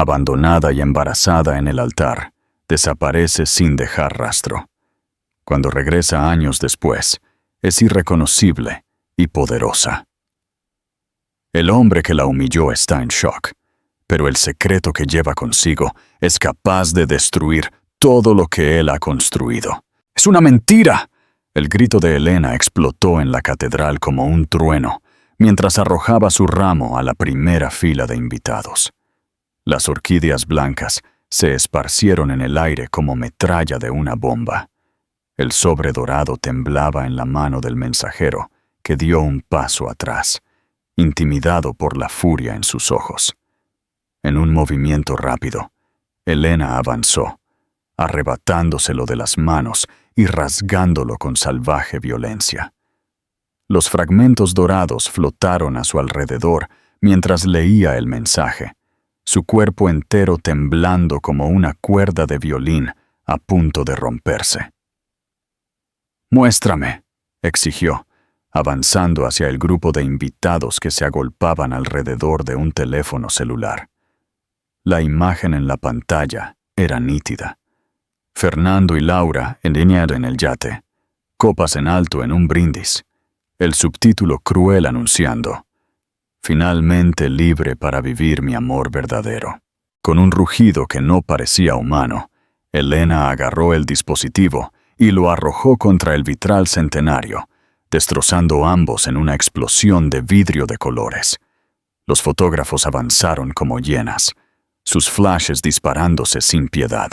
abandonada y embarazada en el altar, desaparece sin dejar rastro. Cuando regresa años después, es irreconocible y poderosa. El hombre que la humilló está en shock, pero el secreto que lleva consigo es capaz de destruir todo lo que él ha construido. ¡Es una mentira! El grito de Elena explotó en la catedral como un trueno, mientras arrojaba su ramo a la primera fila de invitados. Las orquídeas blancas se esparcieron en el aire como metralla de una bomba. El sobre dorado temblaba en la mano del mensajero, que dio un paso atrás, intimidado por la furia en sus ojos. En un movimiento rápido, Elena avanzó, arrebatándoselo de las manos y rasgándolo con salvaje violencia. Los fragmentos dorados flotaron a su alrededor mientras leía el mensaje, su cuerpo entero temblando como una cuerda de violín a punto de romperse. «Muéstrame», exigió, avanzando hacia el grupo de invitados que se agolpaban alrededor de un teléfono celular. La imagen en la pantalla era nítida. Fernando y Laura en el yate, copas en alto en un brindis, el subtítulo cruel anunciando: «Finalmente libre para vivir mi amor verdadero». Con un rugido que no parecía humano, Elena agarró el dispositivo y lo arrojó contra el vitral centenario, destrozando ambos en una explosión de vidrio de colores. Los fotógrafos avanzaron como hienas, sus flashes disparándose sin piedad.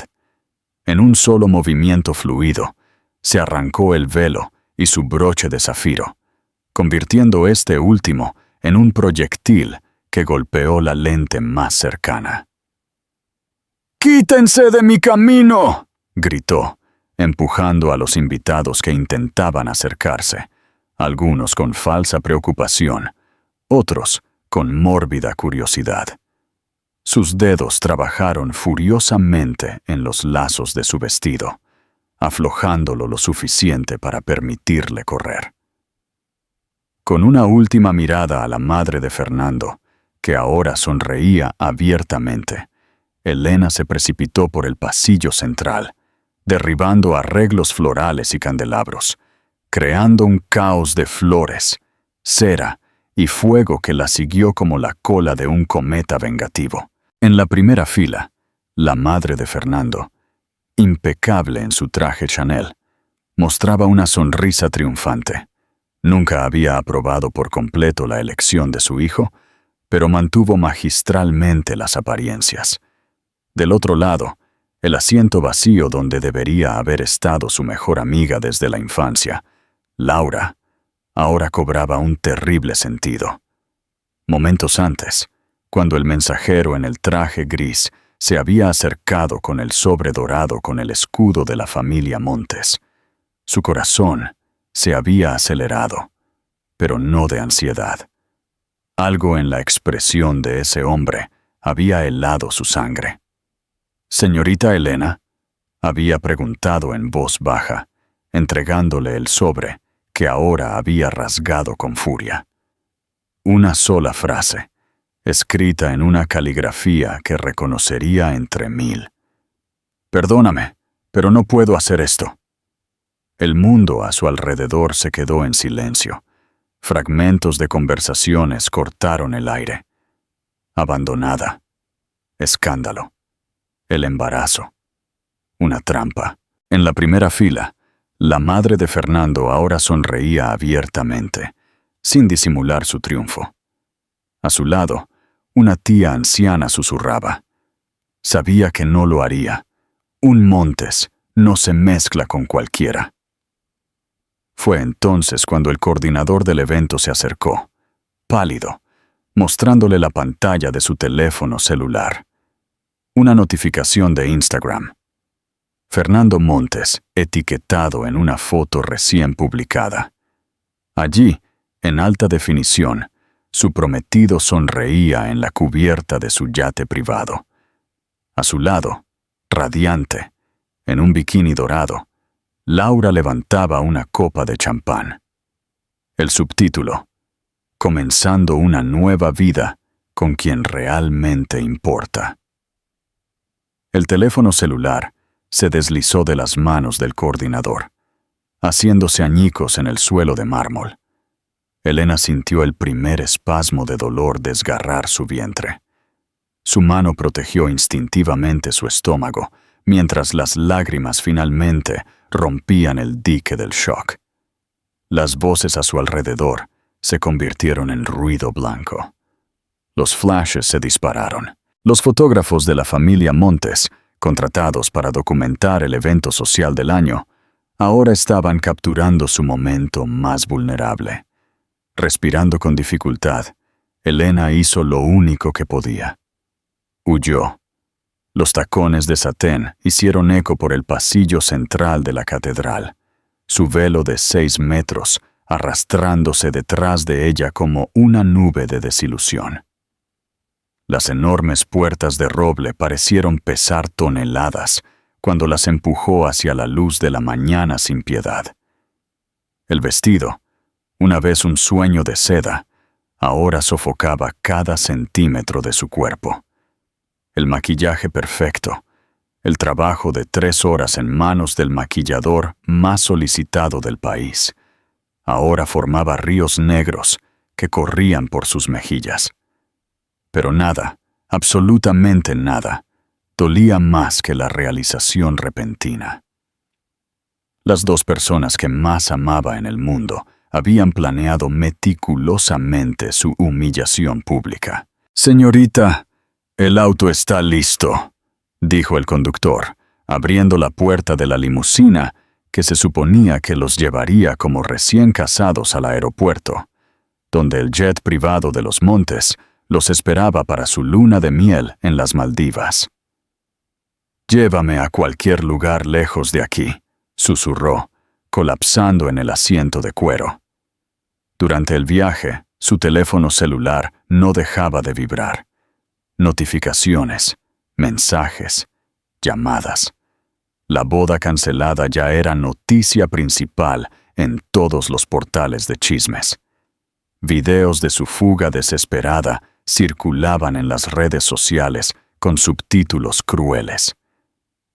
En un solo movimiento fluido, se arrancó el velo y su broche de zafiro, convirtiendo este último en un proyectil que golpeó la lente más cercana. «¡Quítense de mi camino!», gritó, empujando a los invitados que intentaban acercarse, algunos con falsa preocupación, otros con mórbida curiosidad. Sus dedos trabajaron furiosamente en los lazos de su vestido, aflojándolo lo suficiente para permitirle correr. Con una última mirada a la madre de Fernando, que ahora sonreía abiertamente, Elena se precipitó por el pasillo central, derribando arreglos florales y candelabros, creando un caos de flores, cera y fuego que la siguió como la cola de un cometa vengativo. En la primera fila, la madre de Fernando, impecable en su traje Chanel, mostraba una sonrisa triunfante. Nunca había aprobado por completo la elección de su hijo, pero mantuvo magistralmente las apariencias. Del otro lado, el asiento vacío donde debería haber estado su mejor amiga desde la infancia, Laura, ahora cobraba un terrible sentido. Momentos antes, cuando el mensajero en el traje gris se había acercado con el sobre dorado con el escudo de la familia Montes, su corazón se había acelerado, pero no de ansiedad. Algo en la expresión de ese hombre había helado su sangre. «Señorita Elena», había preguntado en voz baja, entregándole el sobre que ahora había rasgado con furia. Una sola frase, escrita en una caligrafía que reconocería entre 1000. «Perdóname, pero no puedo hacer esto». El mundo a su alrededor se quedó en silencio. Fragmentos de conversaciones cortaron el aire. Abandonada. Escándalo. El embarazo. Una trampa. En la primera fila, la madre de Fernando ahora sonreía abiertamente, sin disimular su triunfo. A su lado, una tía anciana susurraba: «Sabía que no lo haría. Un Montes no se mezcla con cualquiera». Fue entonces cuando el coordinador del evento se acercó, pálido, mostrándole la pantalla de su teléfono celular. Una notificación de Instagram. Fernando Montes, etiquetado en una foto recién publicada. Allí, en alta definición, su prometido sonreía en la cubierta de su yate privado. A su lado, radiante, en un bikini dorado, Laura levantaba una copa de champán. El subtítulo: «Comenzando una nueva vida con quien realmente importa». El teléfono celular se deslizó de las manos del coordinador, haciéndose añicos en el suelo de mármol. Elena sintió el primer espasmo de dolor desgarrar su vientre. Su mano protegió instintivamente su estómago, mientras las lágrimas finalmente rompían el dique del shock. Las voces a su alrededor se convirtieron en ruido blanco. Los flashes se dispararon. Los fotógrafos de la familia Montes, contratados para documentar el evento social del año, ahora estaban capturando su momento más vulnerable. Respirando con dificultad, Elena hizo lo único que podía. Huyó. Los tacones de satén hicieron eco por el pasillo central de la catedral, su velo de 6 metros arrastrándose detrás de ella como una nube de desilusión. Las enormes puertas de roble parecieron pesar toneladas cuando las empujó hacia la luz de la mañana sin piedad. El vestido, una vez un sueño de seda, ahora sofocaba cada centímetro de su cuerpo. El maquillaje perfecto, el trabajo de 3 horas en manos del maquillador más solicitado del país, ahora formaba ríos negros que corrían por sus mejillas. Pero nada, absolutamente nada, dolía más que la realización repentina. Las 2 personas que más amaba en el mundo habían planeado meticulosamente su humillación pública. «Señorita, el auto está listo», dijo el conductor, abriendo la puerta de la limusina que se suponía que los llevaría como recién casados al aeropuerto, donde el jet privado de los Montes los esperaba para su luna de miel en las Maldivas. «Llévame a cualquier lugar lejos de aquí», susurró, colapsando en el asiento de cuero. Durante el viaje, su teléfono celular no dejaba de vibrar. Notificaciones, mensajes, llamadas. La boda cancelada ya era noticia principal en todos los portales de chismes. Videos de su fuga desesperada circulaban en las redes sociales con subtítulos crueles.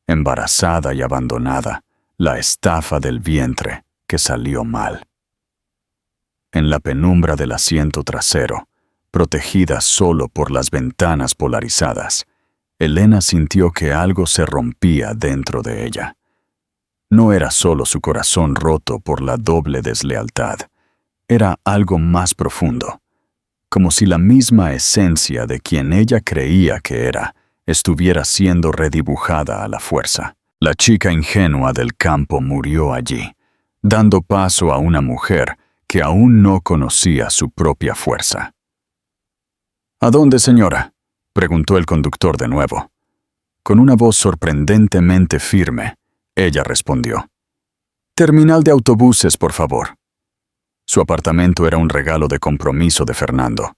Embarazada y abandonada, la estafa del vientre que salió mal. En la penumbra del asiento trasero, protegida solo por las ventanas polarizadas, Elena sintió que algo se rompía dentro de ella. No era solo su corazón roto por la doble deslealtad, era algo más profundo, como si la misma esencia de quien ella creía que era estuviera siendo redibujada a la fuerza. La chica ingenua del campo murió allí, dando paso a una mujer que aún no conocía su propia fuerza. «¿A dónde, señora?», preguntó el conductor de nuevo. Con una voz sorprendentemente firme, ella respondió: «Terminal de autobuses, por favor». Su apartamento era un regalo de compromiso de Fernando.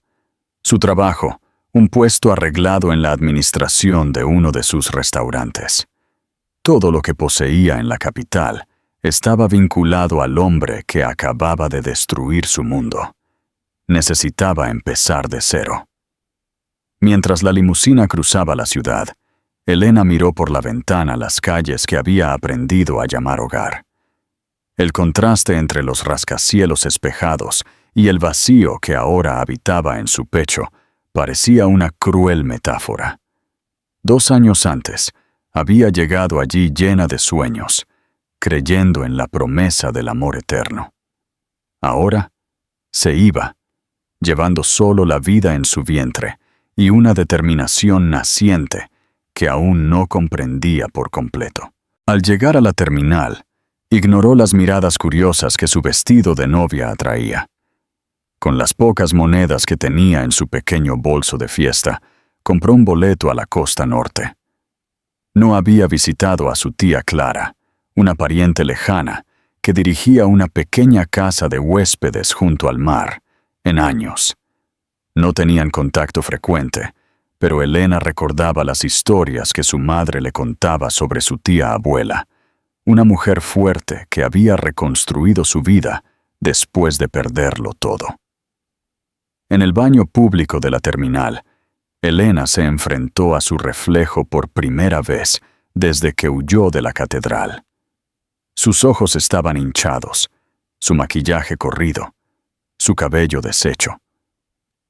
Su trabajo, un puesto arreglado en la administración de uno de sus restaurantes. Todo lo que poseía en la capital estaba vinculado al hombre que acababa de destruir su mundo. Necesitaba empezar de cero. Mientras la limusina cruzaba la ciudad, Elena miró por la ventana las calles que había aprendido a llamar hogar. El contraste entre los rascacielos espejados y el vacío que ahora habitaba en su pecho parecía una cruel metáfora. 2 años antes, había llegado allí llena de sueños, creyendo en la promesa del amor eterno. Ahora, se iba, llevando solo la vida en su vientre y una determinación naciente que aún no comprendía por completo. Al llegar a la terminal, ignoró las miradas curiosas que su vestido de novia atraía. Con las pocas monedas que tenía en su pequeño bolso de fiesta, compró un boleto a la costa norte. No había visitado a su tía Clara, una pariente lejana, que dirigía una pequeña casa de huéspedes junto al mar, en años. No tenían contacto frecuente, pero Elena recordaba las historias que su madre le contaba sobre su tía abuela, una mujer fuerte que había reconstruido su vida después de perderlo todo. En el baño público de la terminal, Elena se enfrentó a su reflejo por primera vez desde que huyó de la catedral. Sus ojos estaban hinchados, su maquillaje corrido, su cabello deshecho.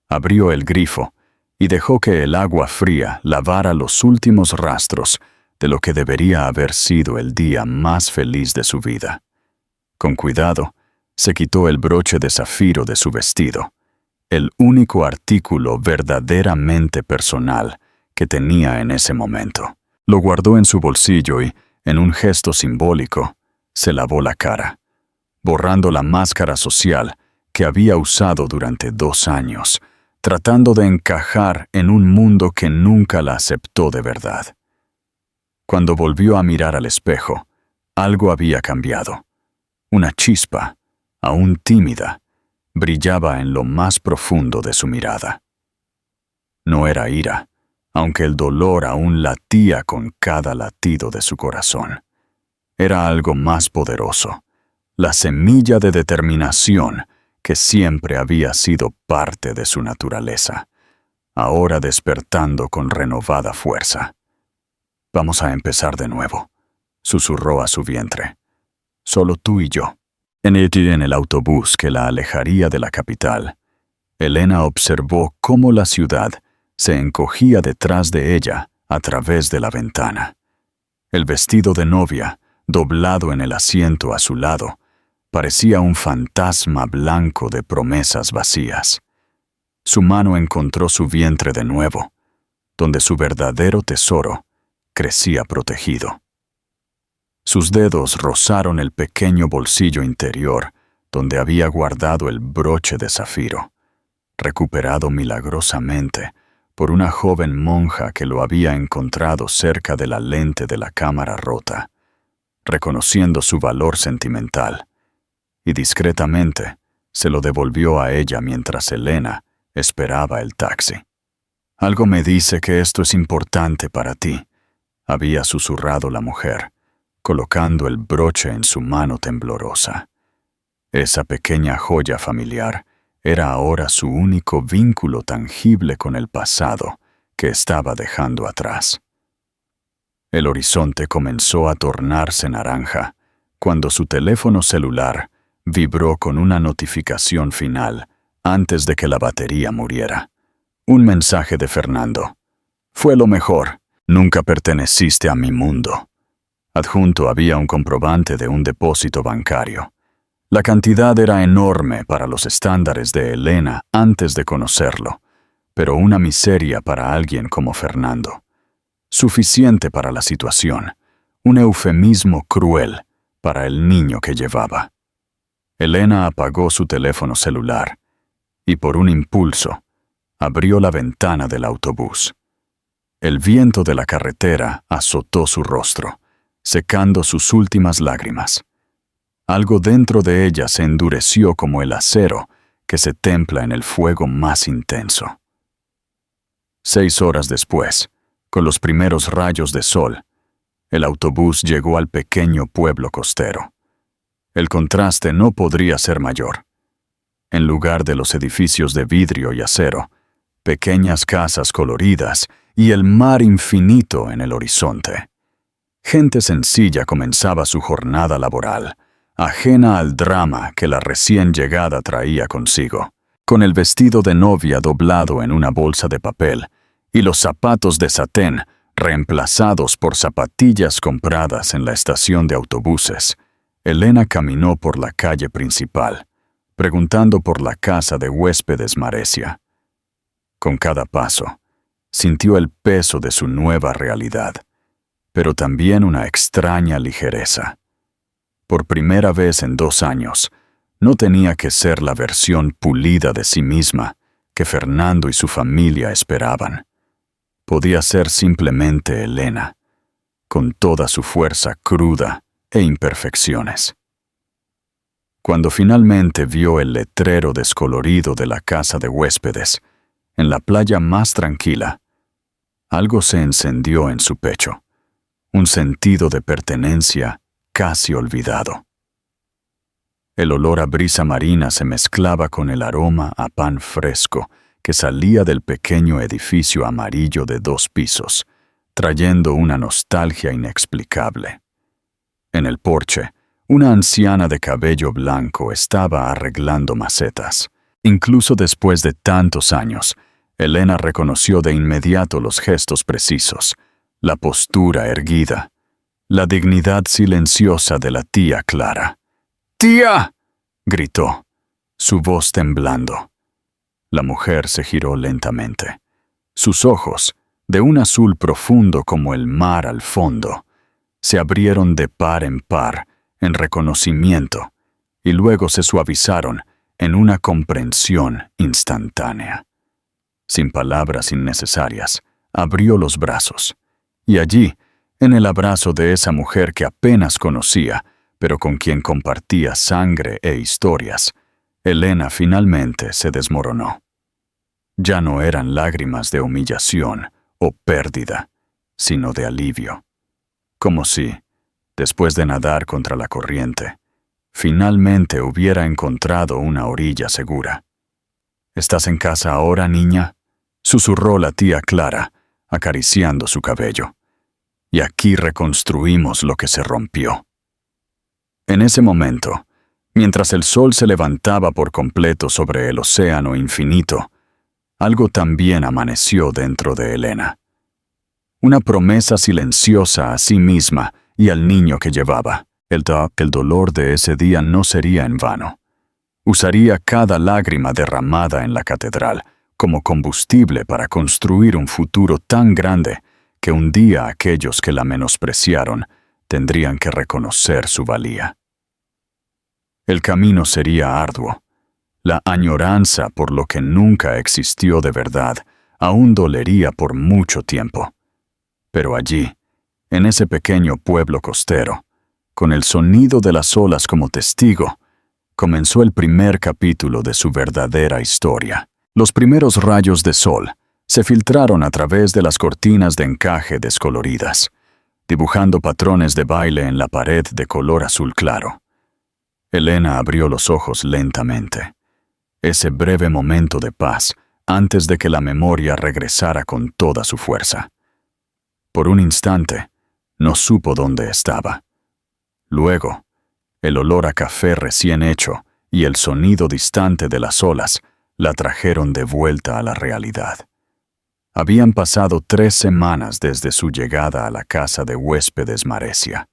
Abrió el grifo y dejó que el agua fría lavara los últimos rastros de lo que debería haber sido el día más feliz de su vida. Con cuidado, se quitó el broche de zafiro de su vestido, el único artículo verdaderamente personal que tenía en ese momento. Lo guardó en su bolsillo y, en un gesto simbólico, se lavó la cara, borrando la máscara social que había usado durante 2 años, tratando de encajar en un mundo que nunca la aceptó de verdad. Cuando volvió a mirar al espejo, algo había cambiado. Una chispa, aún tímida, brillaba en lo más profundo de su mirada. No era ira, aunque el dolor aún latía con cada latido de su corazón. Era algo más poderoso, la semilla de determinación que siempre había sido parte de su naturaleza, ahora despertando con renovada fuerza. «Vamos a empezar de nuevo», susurró a su vientre. «Solo tú y yo». En el autobús que la alejaría de la capital, Elena observó cómo la ciudad se encogía detrás de ella a través de la ventana. El vestido de novia, doblado en el asiento a su lado, parecía un fantasma blanco de promesas vacías. Su mano encontró su vientre de nuevo, donde su verdadero tesoro crecía protegido. Sus dedos rozaron el pequeño bolsillo interior donde había guardado el broche de zafiro, recuperado milagrosamente por una joven monja que lo había encontrado cerca de la lente de la cámara rota, reconociendo su valor sentimental, y discretamente se lo devolvió a ella mientras Elena esperaba el taxi. «Algo me dice que esto es importante para ti», había susurrado la mujer, colocando el broche en su mano temblorosa. Esa pequeña joya familiar era ahora su único vínculo tangible con el pasado que estaba dejando atrás. El horizonte comenzó a tornarse naranja cuando su teléfono celular vibró con una notificación final antes de que la batería muriera. Un mensaje de Fernando. «Fue lo mejor. Nunca perteneciste a mi mundo». Adjunto había un comprobante de un depósito bancario. La cantidad era enorme para los estándares de Elena antes de conocerlo, pero una miseria para alguien como Fernando. Suficiente para la situación, un eufemismo cruel para el niño que llevaba. Elena apagó su teléfono celular y, por un impulso, abrió la ventana del autobús. El viento de la carretera azotó su rostro, secando sus últimas lágrimas. Algo dentro de ella se endureció como el acero que se templa en el fuego más intenso. 6 horas después, con los primeros rayos de sol, el autobús llegó al pequeño pueblo costero. El contraste no podría ser mayor. En lugar de los edificios de vidrio y acero, pequeñas casas coloridas y el mar infinito en el horizonte. Gente sencilla comenzaba su jornada laboral, ajena al drama que la recién llegada traía consigo, con el vestido de novia doblado en una bolsa de papel y los zapatos de satén reemplazados por zapatillas compradas en la estación de autobuses. Elena caminó por la calle principal, preguntando por la casa de huéspedes Maresia. Con cada paso, sintió el peso de su nueva realidad, pero también una extraña ligereza. Por primera vez en 2 años, no tenía que ser la versión pulida de sí misma que Fernando y su familia esperaban. Podía ser simplemente Elena, con toda su fuerza cruda e imperfecciones. Cuando finalmente vio el letrero descolorido de la casa de huéspedes, en la playa más tranquila, algo se encendió en su pecho, un sentido de pertenencia casi olvidado. El olor a brisa marina se mezclaba con el aroma a pan fresco que salía del pequeño edificio amarillo de 2 pisos, trayendo una nostalgia inexplicable. En el porche, una anciana de cabello blanco estaba arreglando macetas. Incluso después de tantos años, Elena reconoció de inmediato los gestos precisos, la postura erguida, la dignidad silenciosa de la tía Clara. ¡Tía!, gritó, su voz temblando. La mujer se giró lentamente. Sus ojos, de un azul profundo como el mar al fondo, se abrieron de par en par en reconocimiento y luego se suavizaron en una comprensión instantánea. Sin palabras innecesarias, abrió los brazos, y allí, en el abrazo de esa mujer que apenas conocía, pero con quien compartía sangre e historias, Elena finalmente se desmoronó. Ya no eran lágrimas de humillación o pérdida, sino de alivio. Como si, después de nadar contra la corriente, finalmente hubiera encontrado una orilla segura. ¿Estás en casa ahora, niña?, susurró la tía Clara, acariciando su cabello. Y aquí reconstruimos lo que se rompió. En ese momento, mientras el sol se levantaba por completo sobre el océano infinito, algo también amaneció dentro de Elena. Una promesa silenciosa a sí misma y al niño que llevaba. El dolor de ese día no sería en vano. Usaría cada lágrima derramada en la catedral como combustible para construir un futuro tan grande que un día aquellos que la menospreciaron tendrían que reconocer su valía. El camino sería arduo. La añoranza por lo que nunca existió de verdad aún dolería por mucho tiempo. Pero allí, en ese pequeño pueblo costero, con el sonido de las olas como testigo, comenzó el primer capítulo de su verdadera historia. Los primeros rayos de sol se filtraron a través de las cortinas de encaje descoloridas, dibujando patrones de baile en la pared de color azul claro. Elena abrió los ojos lentamente. Ese breve momento de paz antes de que la memoria regresara con toda su fuerza. Por un instante, no supo dónde estaba. Luego, el olor a café recién hecho y el sonido distante de las olas la trajeron de vuelta a la realidad. Habían pasado 3 semanas desde su llegada a la casa de huéspedes Maresia.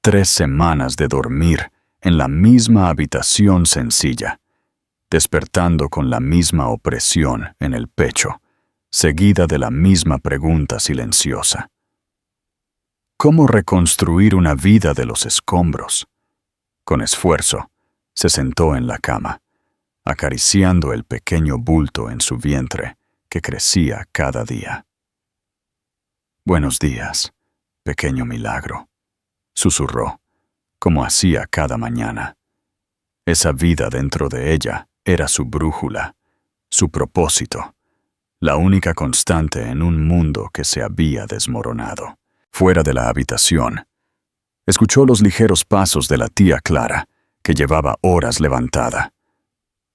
3 semanas de dormir en la misma habitación sencilla, despertando con la misma opresión en el pecho, seguida de la misma pregunta silenciosa. ¿Cómo reconstruir una vida de los escombros? Con esfuerzo, se sentó en la cama, acariciando el pequeño bulto en su vientre que crecía cada día. «Buenos días, pequeño milagro», susurró, como hacía cada mañana. Esa vida dentro de ella era su brújula, su propósito, la única constante en un mundo que se había desmoronado. Fuera de la habitación, escuchó los ligeros pasos de la tía Clara, que llevaba horas levantada.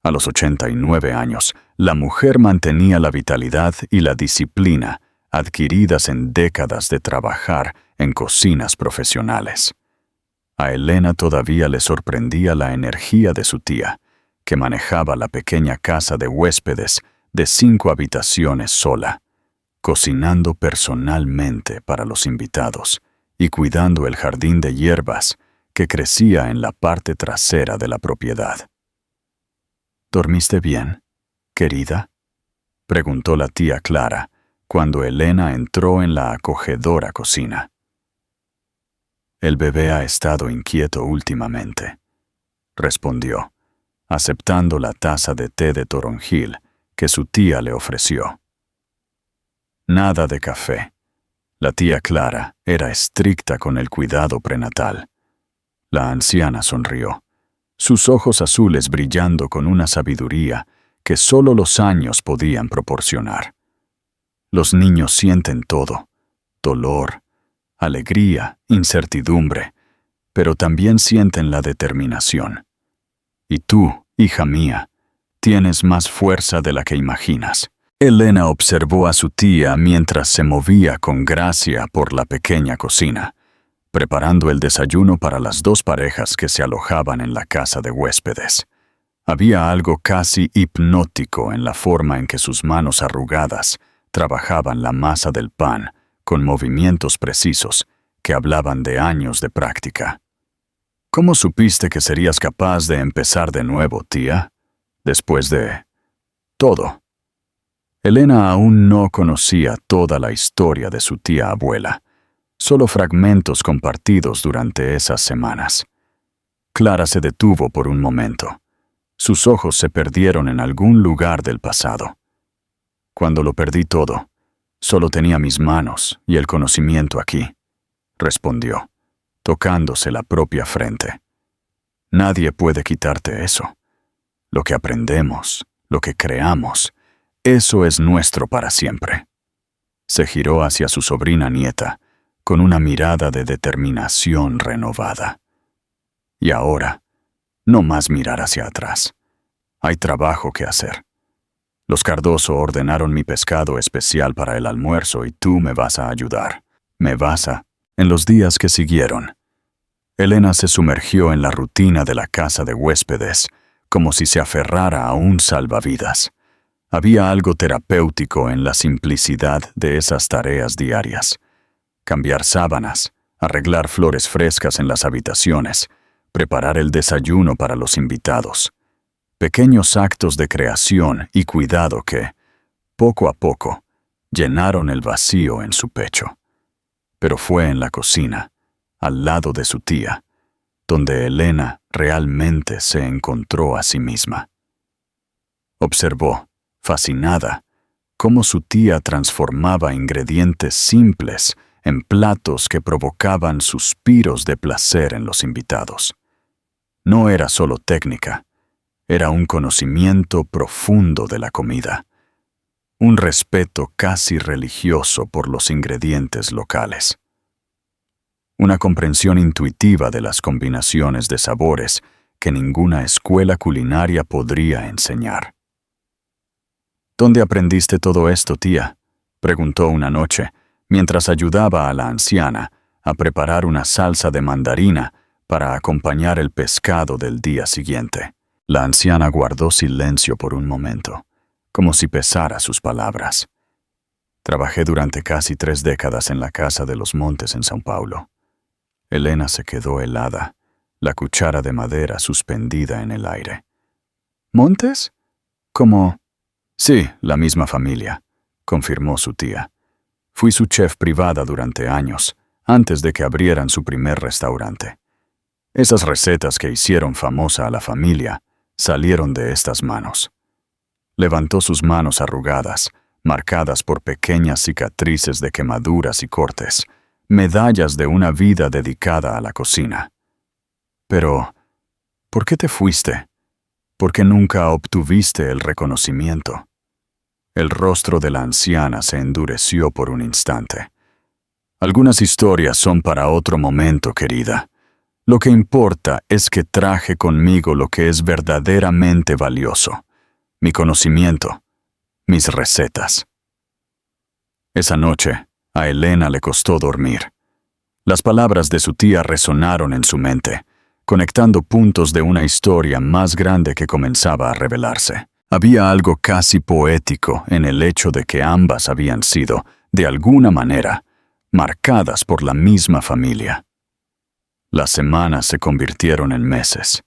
A los 89 años, la mujer mantenía la vitalidad y la disciplina adquiridas en décadas de trabajar en cocinas profesionales. A Elena todavía le sorprendía la energía de su tía, que manejaba la pequeña casa de huéspedes de 5 habitaciones sola, cocinando personalmente para los invitados y cuidando el jardín de hierbas que crecía en la parte trasera de la propiedad. «¿Dormiste bien, querida?», preguntó la tía Clara cuando Elena entró en la acogedora cocina. «El bebé ha estado inquieto últimamente», respondió, aceptando la taza de té de toronjil que su tía le ofreció. Nada de café. La tía Clara era estricta con el cuidado prenatal. La anciana sonrió, sus ojos azules brillando con una sabiduría que solo los años podían proporcionar. Los niños sienten todo: dolor, alegría, incertidumbre, pero también sienten la determinación. Y tú, hija mía, tienes más fuerza de la que imaginas. Elena observó a su tía mientras se movía con gracia por la pequeña cocina, preparando el desayuno para las dos parejas que se alojaban en la casa de huéspedes. Había algo casi hipnótico en la forma en que sus manos arrugadas trabajaban la masa del pan con movimientos precisos que hablaban de años de práctica. ¿Cómo supiste que serías capaz de empezar de nuevo, tía? Después de todo. Elena aún no conocía toda la historia de su tía abuela, solo fragmentos compartidos durante esas semanas. Clara se detuvo por un momento. Sus ojos se perdieron en algún lugar del pasado. Cuando lo perdí todo, solo tenía mis manos y el conocimiento aquí, respondió, tocándose la propia frente. Nadie puede quitarte eso. Lo que aprendemos, lo que creamos, eso es nuestro para siempre. Se giró hacia su sobrina nieta, con una mirada de determinación renovada. Y ahora, no más mirar hacia atrás. Hay trabajo que hacer. Los Cardoso ordenaron mi pescado especial para el almuerzo y tú me vas a ayudar. Me vas a... En los días que siguieron, Elena se sumergió en la rutina de la casa de huéspedes, como si se aferrara a un salvavidas. Había algo terapéutico en la simplicidad de esas tareas diarias. Cambiar sábanas, arreglar flores frescas en las habitaciones, preparar el desayuno para los invitados. Pequeños actos de creación y cuidado que, poco a poco, llenaron el vacío en su pecho. Pero fue en la cocina, al lado de su tía, donde Elena realmente se encontró a sí misma. Observó, fascinada, cómo su tía transformaba ingredientes simples en platos que provocaban suspiros de placer en los invitados. No era solo técnica, era un conocimiento profundo de la comida, un respeto casi religioso por los ingredientes locales, una comprensión intuitiva de las combinaciones de sabores que ninguna escuela culinaria podría enseñar. ¿Dónde aprendiste todo esto, tía?, preguntó una noche, mientras ayudaba a la anciana a preparar una salsa de mandarina para acompañar el pescado del día siguiente. La anciana guardó silencio por un momento, como si pesara sus palabras. Trabajé durante casi 3 décadas en la Casa de los Montes en São Paulo. Elena se quedó helada, la cuchara de madera suspendida en el aire. ¿Montes? ¿Cómo? Sí, la misma familia, confirmó su tía. Fui su chef privada durante años, antes de que abrieran su primer restaurante. Esas recetas que hicieron famosa a la familia salieron de estas manos. Levantó sus manos arrugadas, marcadas por pequeñas cicatrices de quemaduras y cortes, medallas de una vida dedicada a la cocina. Pero, ¿por qué te fuiste? ¿Por qué nunca obtuviste el reconocimiento? El rostro de la anciana se endureció por un instante. Algunas historias son para otro momento, querida. Lo que importa es que traje conmigo lo que es verdaderamente valioso: mi conocimiento, mis recetas. Esa noche, a Elena le costó dormir. Las palabras de su tía resonaron en su mente, conectando puntos de una historia más grande que comenzaba a revelarse. Había algo casi poético en el hecho de que ambas habían sido, de alguna manera, marcadas por la misma familia. Las semanas se convirtieron en meses.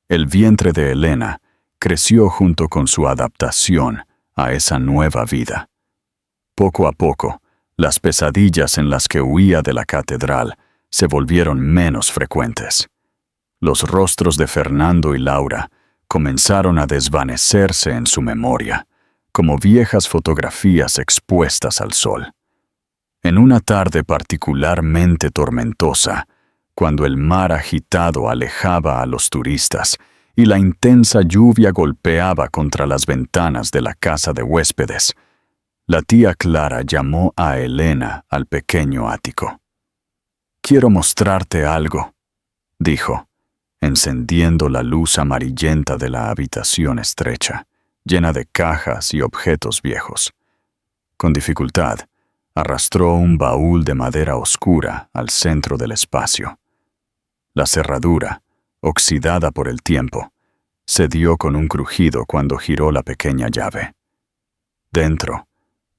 El vientre de Elena creció junto con su adaptación a esa nueva vida. Poco a poco, las pesadillas en las que huía de la catedral se volvieron menos frecuentes. Los rostros de Fernando y Laura comenzaron a desvanecerse en su memoria, como viejas fotografías expuestas al sol. En una tarde particularmente tormentosa, cuando el mar agitado alejaba a los turistas y la intensa lluvia golpeaba contra las ventanas de la casa de huéspedes, la tía Clara llamó a Elena al pequeño ático. «Quiero mostrarte algo», dijo, encendiendo la luz amarillenta de la habitación estrecha. llena de cajas y objetos viejos. Con dificultad, arrastró un baúl de madera oscura al centro del espacio. La cerradura, oxidada por el tiempo, cedió con un crujido cuando giró la pequeña llave. Dentro,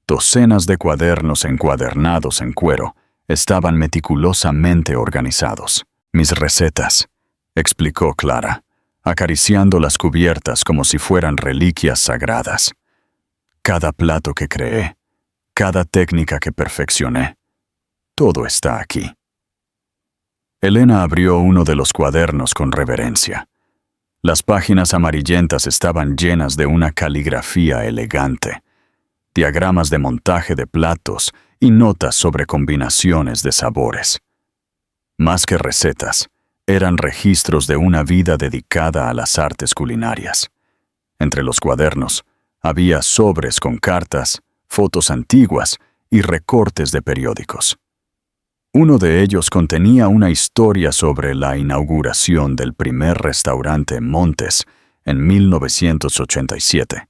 docenas de cuadernos encuadernados en cuero estaban meticulosamente organizados. «Mis recetas», explicó Clara, acariciando las cubiertas como si fueran reliquias sagradas. «Cada plato que creé, cada técnica que perfeccioné, todo está aquí». Elena abrió uno de los cuadernos con reverencia. Las páginas amarillentas estaban llenas de una caligrafía elegante, diagramas de montaje de platos y notas sobre combinaciones de sabores. Más que recetas, eran registros de una vida dedicada a las artes culinarias. Entre los cuadernos había sobres con cartas, fotos antiguas y recortes de periódicos. Uno de ellos contenía una historia sobre la inauguración del primer restaurante Montes en 1987.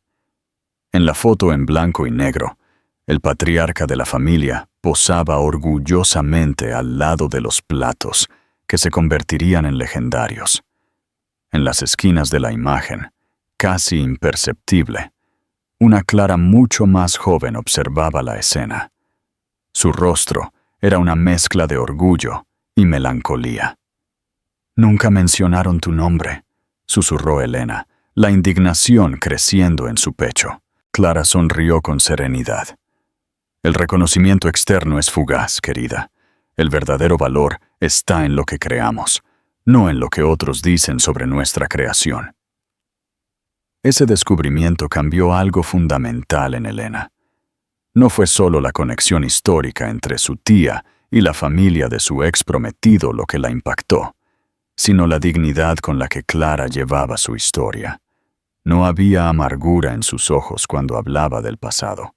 En la foto en blanco y negro, el patriarca de la familia posaba orgullosamente al lado de los platos que se convertirían en legendarios. En las esquinas de la imagen, casi imperceptible, una Clara mucho más joven observaba la escena. Su rostro era una mezcla de orgullo y melancolía. «Nunca mencionaron tu nombre», susurró Elena, la indignación creciendo en su pecho. Clara sonrió con serenidad. «El reconocimiento externo es fugaz, querida. El verdadero valor está en lo que creamos, no en lo que otros dicen sobre nuestra creación». Ese descubrimiento cambió algo fundamental en Elena. No fue solo la conexión histórica entre su tía y la familia de su ex prometido lo que la impactó, sino la dignidad con la que Clara llevaba su historia. No había amargura en sus ojos cuando hablaba del pasado,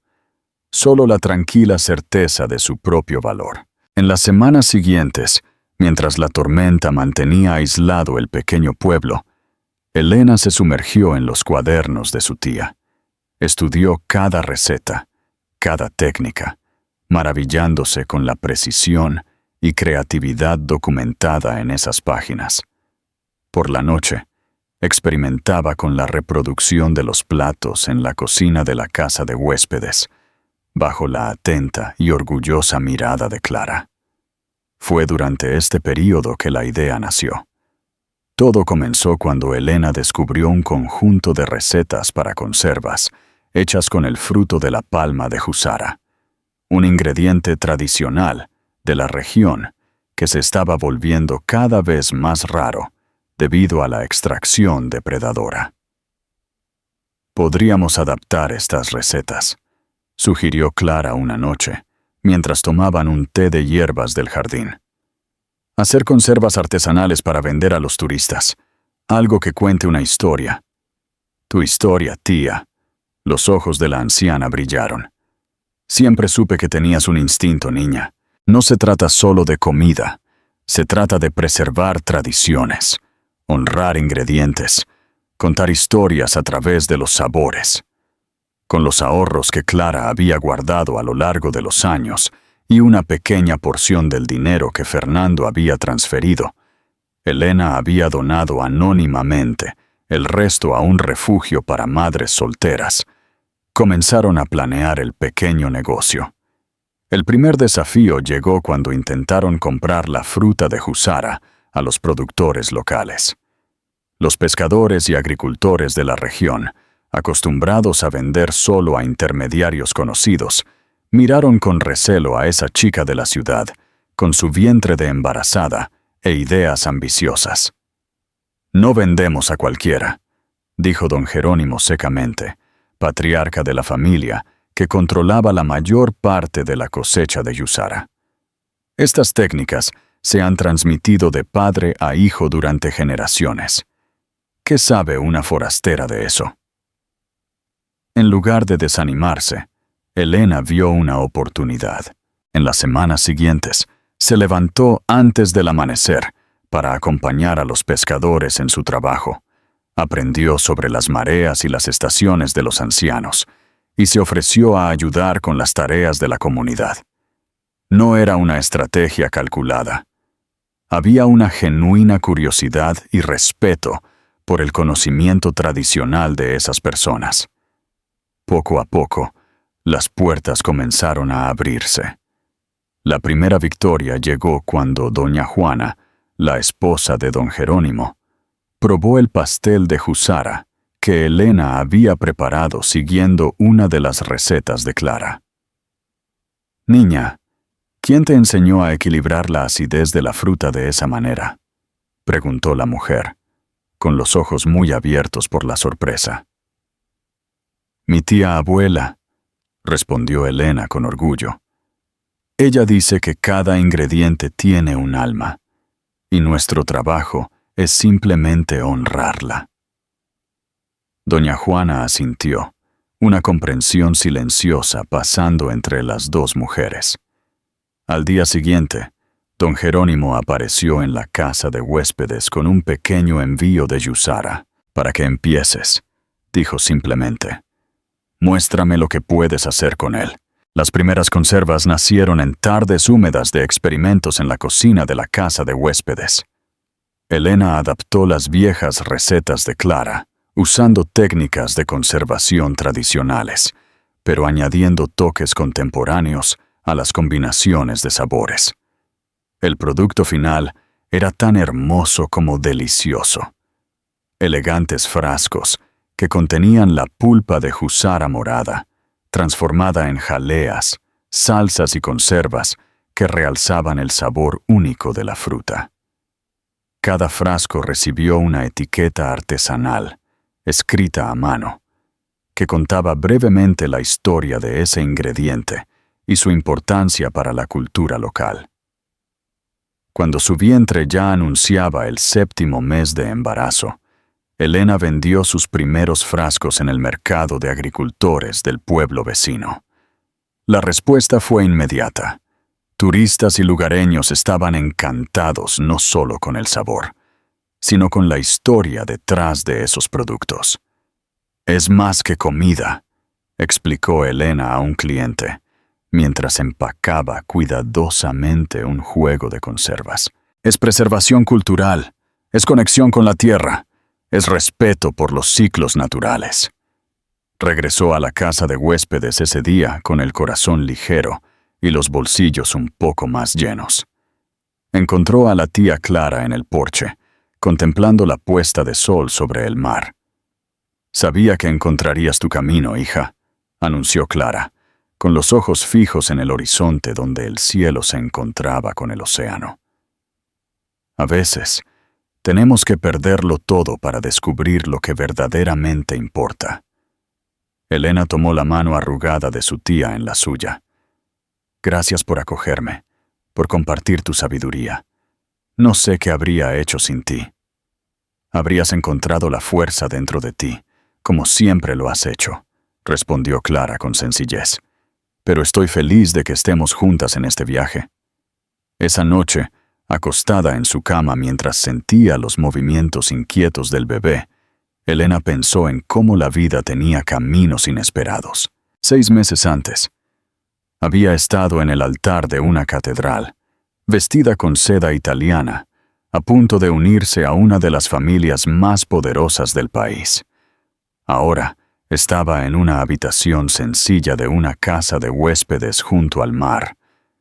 solo la tranquila certeza de su propio valor. En las semanas siguientes, mientras la tormenta mantenía aislado el pequeño pueblo, Elena se sumergió en los cuadernos de su tía. Estudió cada receta, cada técnica, maravillándose con la precisión y creatividad documentada en esas páginas. Por la noche, experimentaba con la reproducción de los platos en la cocina de la casa de huéspedes, bajo la atenta y orgullosa mirada de Clara. Fue durante este período que la idea nació. Todo comenzó cuando Elena descubrió un conjunto de recetas para conservas, hechas con el fruto de la palma de Jusara, un ingrediente tradicional de la región que se estaba volviendo cada vez más raro debido a la extracción depredadora. «Podríamos adaptar estas recetas», sugirió Clara una noche, mientras tomaban un té de hierbas del jardín. «Hacer conservas artesanales para vender a los turistas, algo que cuente una historia». «Tu historia, tía». Los ojos de la anciana brillaron. «Siempre supe que tenías un instinto, niña. No se trata solo de comida, se trata de preservar tradiciones, honrar ingredientes, contar historias a través de los sabores». Con los ahorros que Clara había guardado a lo largo de los años y una pequeña porción del dinero que Fernando había transferido, Elena había donado anónimamente el resto a un refugio para madres solteras. Comenzaron a planear el pequeño negocio. El primer desafío llegó cuando intentaron comprar la fruta de Jusara a los productores locales. Los pescadores y agricultores de la región, acostumbrados a vender solo a intermediarios conocidos, miraron con recelo a esa chica de la ciudad, con su vientre de embarazada e ideas ambiciosas. «No vendemos a cualquiera», dijo don Jerónimo secamente, patriarca de la familia, que controlaba la mayor parte de la cosecha de Jusara. Estas técnicas se han transmitido de padre a hijo durante generaciones. ¿Qué sabe una forastera de eso? En lugar de desanimarse, Elena vio una oportunidad. En las semanas siguientes, se levantó antes del amanecer para acompañar a los pescadores en su trabajo, Aprendió sobre las mareas y las estaciones de los ancianos, y se ofreció a ayudar con las tareas de la comunidad. No era una estrategia calculada. Había una genuina curiosidad y respeto por el conocimiento tradicional de esas personas. Poco a poco, las puertas comenzaron a abrirse. La primera victoria llegó cuando doña Juana, la esposa de don Jerónimo, probó el pastel de Jusara que Elena había preparado siguiendo una de las recetas de Clara. «Niña, ¿quién te enseñó a equilibrar la acidez de la fruta de esa manera?», preguntó la mujer, con los ojos muy abiertos por la sorpresa. «Mi tía abuela», respondió Elena con orgullo. «Ella dice que cada ingrediente tiene un alma, y nuestro trabajo es simplemente honrarla». Doña Juana asintió, una comprensión silenciosa pasando entre las dos mujeres. Al día siguiente, don Jerónimo apareció en la casa de huéspedes con un pequeño envío de Jusara. «Para que empieces», dijo simplemente. «Muéstrame lo que puedes hacer con él». Las primeras conservas nacieron en tardes húmedas de experimentos en la cocina de la casa de huéspedes. Elena adaptó las viejas recetas de Clara, usando técnicas de conservación tradicionales, pero añadiendo toques contemporáneos a las combinaciones de sabores. El producto final era tan hermoso como delicioso. Elegantes frascos que contenían la pulpa de Jusara morada, transformada en jaleas, salsas y conservas que realzaban el sabor único de la fruta. Cada frasco recibió una etiqueta artesanal, escrita a mano, que contaba brevemente la historia de ese ingrediente y su importancia para la cultura local. Cuando su vientre ya anunciaba el 7º mes de embarazo, Elena vendió sus primeros frascos en el mercado de agricultores del pueblo vecino. La respuesta fue inmediata. Turistas y lugareños estaban encantados no solo con el sabor, sino con la historia detrás de esos productos. «Es más que comida», explicó Elena a un cliente, mientras empacaba cuidadosamente un juego de conservas. «Es preservación cultural, es conexión con la tierra, es respeto por los ciclos naturales». Regresó a la casa de huéspedes ese día con el corazón ligero y los bolsillos un poco más llenos. Encontró a la tía Clara en el porche, contemplando la puesta de sol sobre el mar. «Sabía que encontrarías tu camino, hija», anunció Clara, con los ojos fijos en el horizonte donde el cielo se encontraba con el océano. «A veces, tenemos que perderlo todo para descubrir lo que verdaderamente importa». Elena tomó la mano arrugada de su tía en la suya. «Gracias por acogerme, por compartir tu sabiduría. No sé qué habría hecho sin ti. Habrías encontrado la fuerza dentro de ti, como siempre lo has hecho», respondió Clara con sencillez. «Pero estoy feliz de que estemos juntas en este viaje». Esa noche, acostada en su cama mientras sentía los movimientos inquietos del bebé, Elena pensó en cómo la vida tenía caminos inesperados. 6 meses antes, había estado en el altar de una catedral, vestida con seda italiana, a punto de unirse a una de las familias más poderosas del país. Ahora estaba en una habitación sencilla de una casa de huéspedes junto al mar,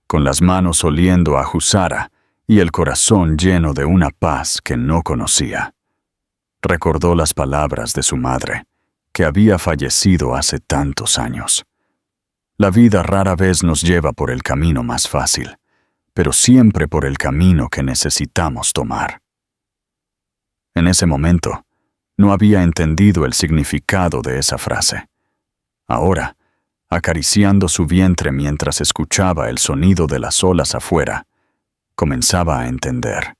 con las manos oliendo a Jusara y el corazón lleno de una paz que no conocía. Recordó las palabras de su madre, que había fallecido hace tantos años. La vida rara vez nos lleva por el camino más fácil, pero siempre por el camino que necesitamos tomar. En ese momento, no había entendido el significado de esa frase. Ahora, acariciando su vientre mientras escuchaba el sonido de las olas afuera, comenzaba a entender.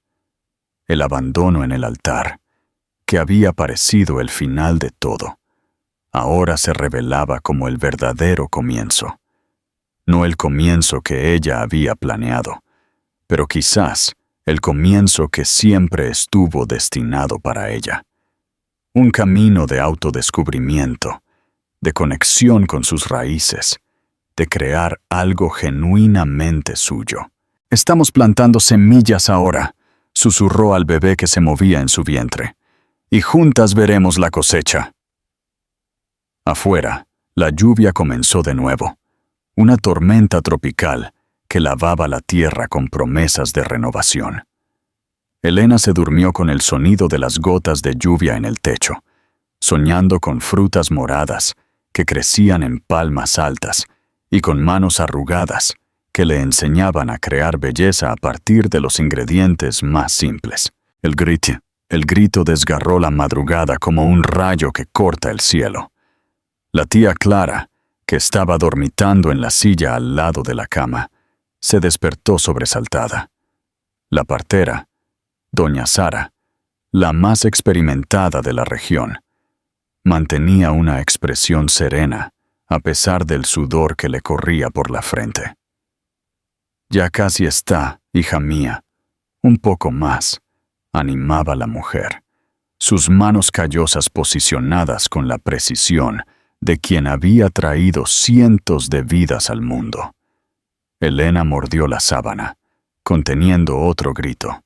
El abandono en el altar, que había parecido el final de todo, ahora se revelaba como el verdadero comienzo. No el comienzo que ella había planeado, pero quizás el comienzo que siempre estuvo destinado para ella. un camino de autodescubrimiento, de conexión con sus raíces, de crear algo genuinamente suyo. «Estamos plantando semillas ahora», susurró al bebé que se movía en su vientre, «y juntas veremos la cosecha». Afuera, la lluvia comenzó de nuevo, una tormenta tropical que lavaba la tierra con promesas de renovación. Elena se durmió con el sonido de las gotas de lluvia en el techo, soñando con frutas moradas que crecían en palmas altas y con manos arrugadas que le enseñaban a crear belleza a partir de los ingredientes más simples. El grito desgarró la madrugada como un rayo que corta el cielo. La tía Clara, que estaba dormitando en la silla al lado de la cama, se despertó sobresaltada. La partera, doña Sara, la más experimentada de la región, mantenía una expresión serena a pesar del sudor que le corría por la frente. «Ya casi está, hija mía, un poco más», animaba la mujer, sus manos callosas posicionadas con la precisión de quien había traído cientos de vidas al mundo. Elena mordió la sábana, conteniendo otro grito.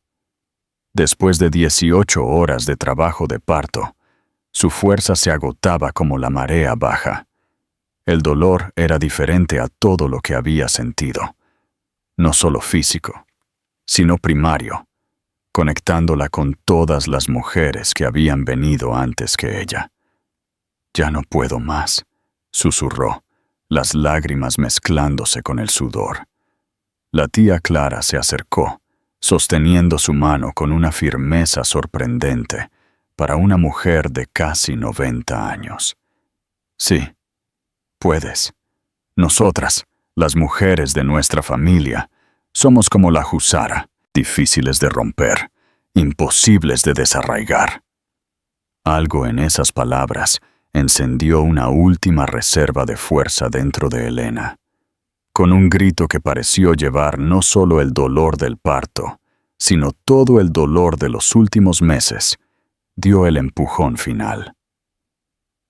Después de 18 horas de trabajo de parto, su fuerza se agotaba como la marea baja. El dolor era diferente a todo lo que había sentido, no solo físico, sino primario, conectándola con todas las mujeres que habían venido antes que ella. «Ya no puedo más», susurró, las lágrimas mezclándose con el sudor. La tía Clara se acercó, sosteniendo su mano con una firmeza sorprendente para una mujer de casi 90 años. «Sí, puedes. Nosotras, las mujeres de nuestra familia, somos como la Husara, difíciles de romper, imposibles de desarraigar». Algo en esas palabras encendió una última reserva de fuerza dentro de Elena. Con un grito que pareció llevar no solo el dolor del parto, sino todo el dolor de los últimos meses, dio el empujón final.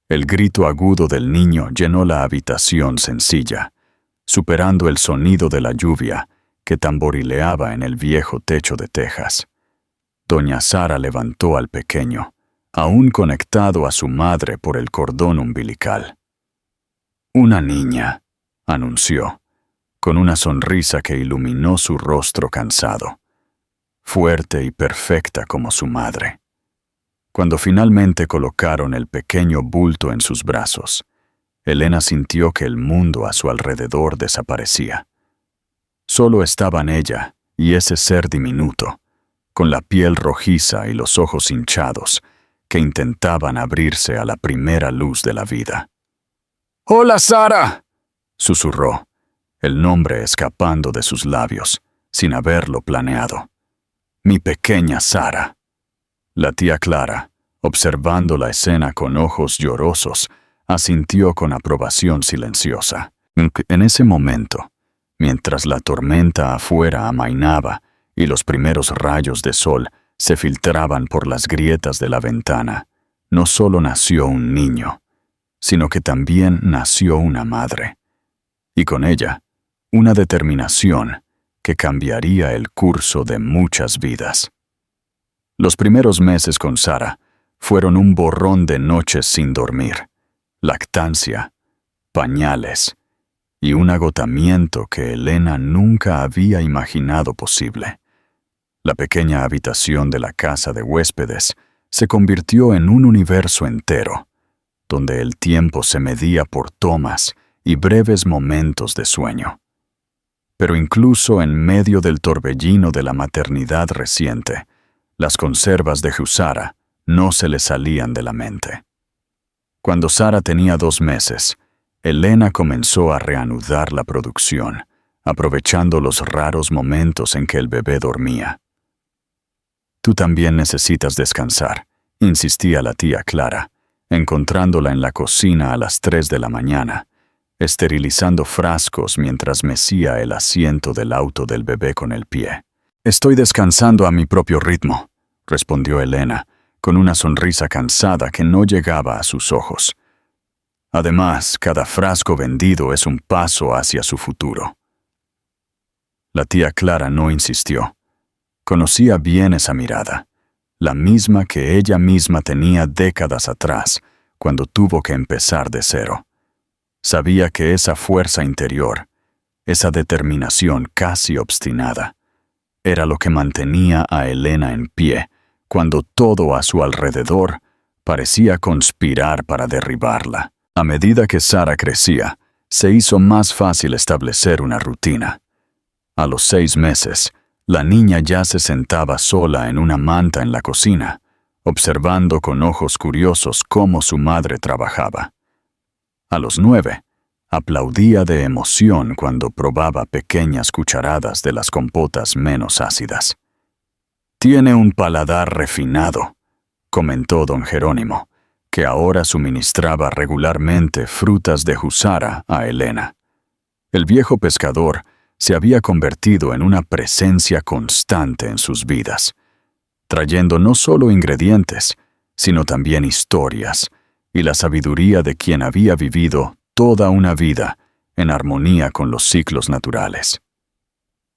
El grito agudo del niño llenó la habitación sencilla, superando el sonido de la lluvia que tamborileaba en el viejo techo de tejas. Doña Sara levantó al pequeño, aún conectado a su madre por el cordón umbilical. «Una niña», anunció, con una sonrisa que iluminó su rostro cansado, fuerte y perfecta como su madre. Cuando finalmente colocaron el pequeño bulto en sus brazos, Elena sintió que el mundo a su alrededor desaparecía. Solo estaban ella y ese ser diminuto, con la piel rojiza y los ojos hinchados, que intentaban abrirse a la primera luz de la vida. «¡Hola, Sara!», susurró, el nombre escapando de sus labios, sin haberlo planeado. «Mi pequeña Sara». La tía Clara, observando la escena con ojos llorosos, asintió con aprobación silenciosa. En ese momento, mientras la tormenta afuera amainaba y los primeros rayos de sol se filtraban por las grietas de la ventana, no solo nació un niño, sino que también nació una madre, y con ella, una determinación que cambiaría el curso de muchas vidas. Los primeros meses con Sara fueron un borrón de noches sin dormir, lactancia, pañales y un agotamiento que Elena nunca había imaginado posible. La pequeña habitación de la casa de huéspedes se convirtió en un universo entero, donde el tiempo se medía por tomas y breves momentos de sueño. Pero incluso en medio del torbellino de la maternidad reciente, las conservas de Husara no se le salían de la mente. Cuando Sara tenía 2 meses, Elena comenzó a reanudar la producción, aprovechando los raros momentos en que el bebé dormía. «Tú también necesitas descansar», insistía la tía Clara, encontrándola en la cocina a las 3 de la mañana, esterilizando frascos mientras mecía el asiento del auto del bebé con el pie. «Estoy descansando a mi propio ritmo», respondió Elena, con una sonrisa cansada que no llegaba a sus ojos. Además, cada frasco vendido es un paso hacia su futuro. La tía Clara no insistió. Conocía bien esa mirada, la misma que ella misma tenía décadas atrás, cuando tuvo que empezar de cero. Sabía que esa fuerza interior, esa determinación casi obstinada, era lo que mantenía a Elena en pie, cuando todo a su alrededor parecía conspirar para derribarla. A medida que Sara crecía, se hizo más fácil establecer una rutina. A los 6 meses, la niña ya se sentaba sola en una manta en la cocina, observando con ojos curiosos cómo su madre trabajaba. A los 9, aplaudía de emoción cuando probaba pequeñas cucharadas de las compotas menos ácidas. «Tiene un paladar refinado», comentó don Jerónimo, que ahora suministraba regularmente frutas de Jusara a Elena. El viejo pescador se había convertido en una presencia constante en sus vidas, trayendo no solo ingredientes, sino también historias y la sabiduría de quien había vivido toda una vida en armonía con los ciclos naturales.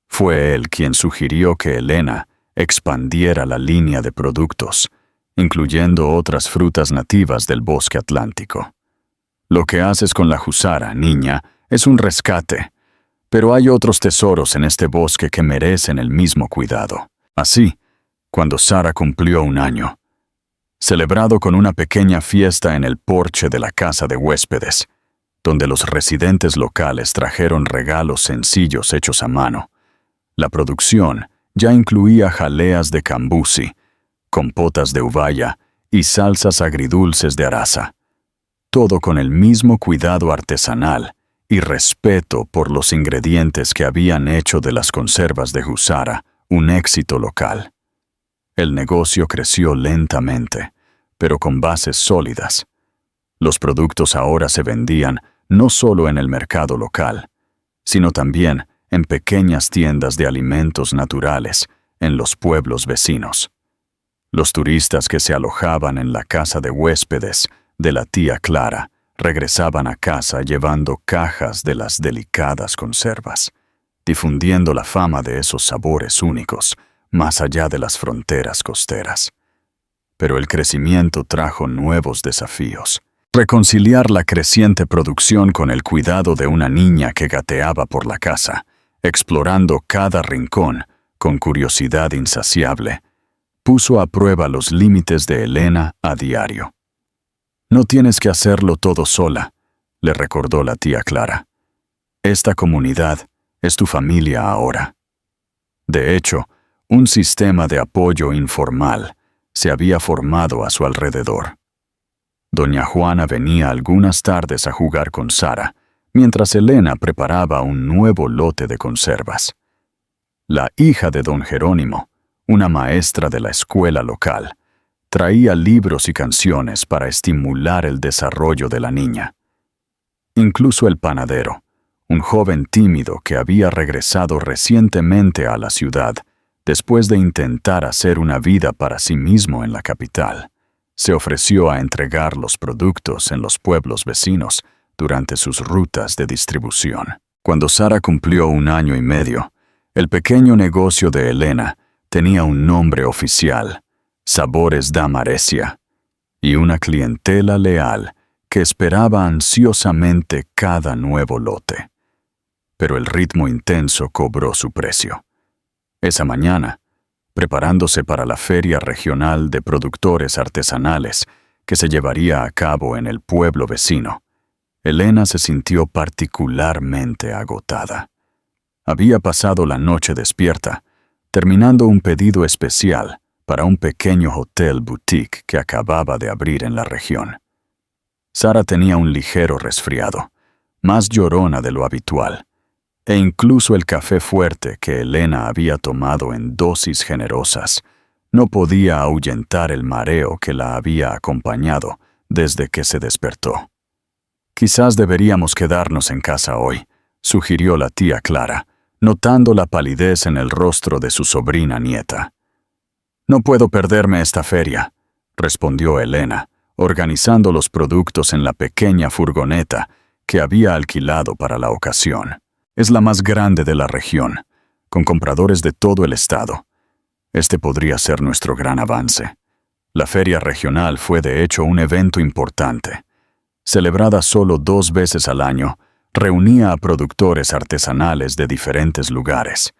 Fue él quien sugirió que Elena expandiera la línea de productos, incluyendo otras frutas nativas del bosque atlántico. «Lo que haces con la Jusara, niña, es un rescate, pero hay otros tesoros en este bosque que merecen el mismo cuidado». Así, cuando Sara cumplió 1 año, celebrado con una pequeña fiesta en el porche de la casa de huéspedes, donde los residentes locales trajeron regalos sencillos hechos a mano, la producción ya incluía jaleas de cambuci, compotas de uvalla y salsas agridulces de araza, todo con el mismo cuidado artesanal y respeto por los ingredientes que habían hecho de las conservas de Jusara un éxito local. El negocio creció lentamente, pero con bases sólidas. Los productos ahora se vendían no solo en el mercado local, sino también en pequeñas tiendas de alimentos naturales en los pueblos vecinos. Los turistas que se alojaban en la casa de huéspedes de la tía Clara regresaban a casa llevando cajas de las delicadas conservas, difundiendo la fama de esos sabores únicos más allá de las fronteras costeras. Pero el crecimiento trajo nuevos desafíos. Reconciliar la creciente producción con el cuidado de una niña que gateaba por la casa, explorando cada rincón con curiosidad insaciable, puso a prueba los límites de Elena a diario. «No tienes que hacerlo todo sola», le recordó la tía Clara. «Esta comunidad es tu familia ahora». De hecho, un sistema de apoyo informal se había formado a su alrededor. Doña Juana venía algunas tardes a jugar con Sara, mientras Elena preparaba un nuevo lote de conservas. La hija de don Jerónimo, una maestra de la escuela local, traía libros y canciones para estimular el desarrollo de la niña. Incluso el panadero, un joven tímido que había regresado recientemente a la ciudad después de intentar hacer una vida para sí mismo en la capital, se ofreció a entregar los productos en los pueblos vecinos durante sus rutas de distribución. Cuando Sara cumplió 1 año y medio, el pequeño negocio de Elena tenía un nombre oficial, Sabores da Maresia, y una clientela leal que esperaba ansiosamente cada nuevo lote. Pero el ritmo intenso cobró su precio. Esa mañana, preparándose para la Feria Regional de Productores Artesanales que se llevaría a cabo en el pueblo vecino, Elena se sintió particularmente agotada. Había pasado la noche despierta, terminando un pedido especial para un pequeño hotel boutique que acababa de abrir en la región. Sara tenía un ligero resfriado, más llorona de lo habitual, e incluso el café fuerte que Elena había tomado en dosis generosas no podía ahuyentar el mareo que la había acompañado desde que se despertó. «Quizás deberíamos quedarnos en casa hoy», sugirió la tía Clara, notando la palidez en el rostro de su sobrina nieta. «No puedo perderme esta feria», respondió Elena, organizando los productos en la pequeña furgoneta que había alquilado para la ocasión. Es la más grande de la región, con compradores de todo el estado. Este podría ser nuestro gran avance. La feria regional fue de hecho un evento importante. Celebrada solo 2 veces al año, reunía a productores artesanales de diferentes lugares,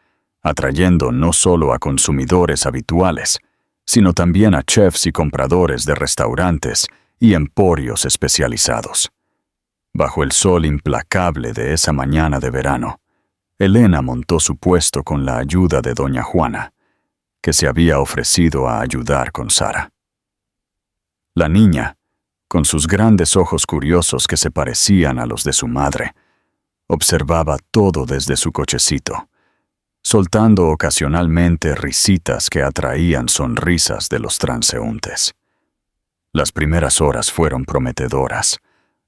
atrayendo no solo a consumidores habituales, sino también a chefs y compradores de restaurantes y emporios especializados. Bajo el sol implacable de esa mañana de verano, Elena montó su puesto con la ayuda de doña Juana, que se había ofrecido a ayudar con Sara. La niña, con sus grandes ojos curiosos que se parecían a los de su madre, observaba todo desde su cochecito, soltando ocasionalmente risitas que atraían sonrisas de los transeúntes. Las primeras horas fueron prometedoras.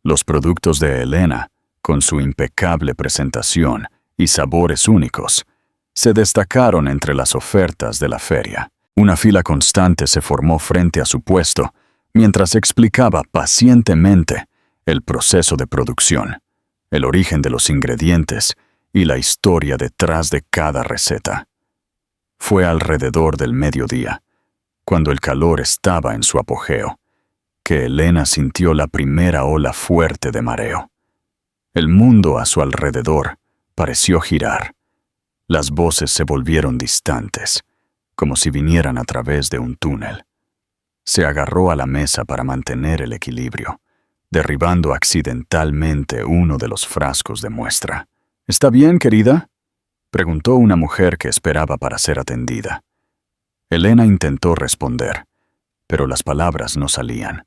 Los productos de Elena, con su impecable presentación y sabores únicos, se destacaron entre las ofertas de la feria. Una fila constante se formó frente a su puesto mientras explicaba pacientemente el proceso de producción, el origen de los ingredientes y la historia detrás de cada receta. Fue alrededor del mediodía, cuando el calor estaba en su apogeo, que Elena sintió la primera ola fuerte de mareo. El mundo a su alrededor pareció girar. Las voces se volvieron distantes, como si vinieran a través de un túnel. Se agarró a la mesa para mantener el equilibrio, derribando accidentalmente uno de los frascos de muestra. ¿Está bien, querida?, preguntó una mujer que esperaba para ser atendida. Elena intentó responder, pero las palabras no salían.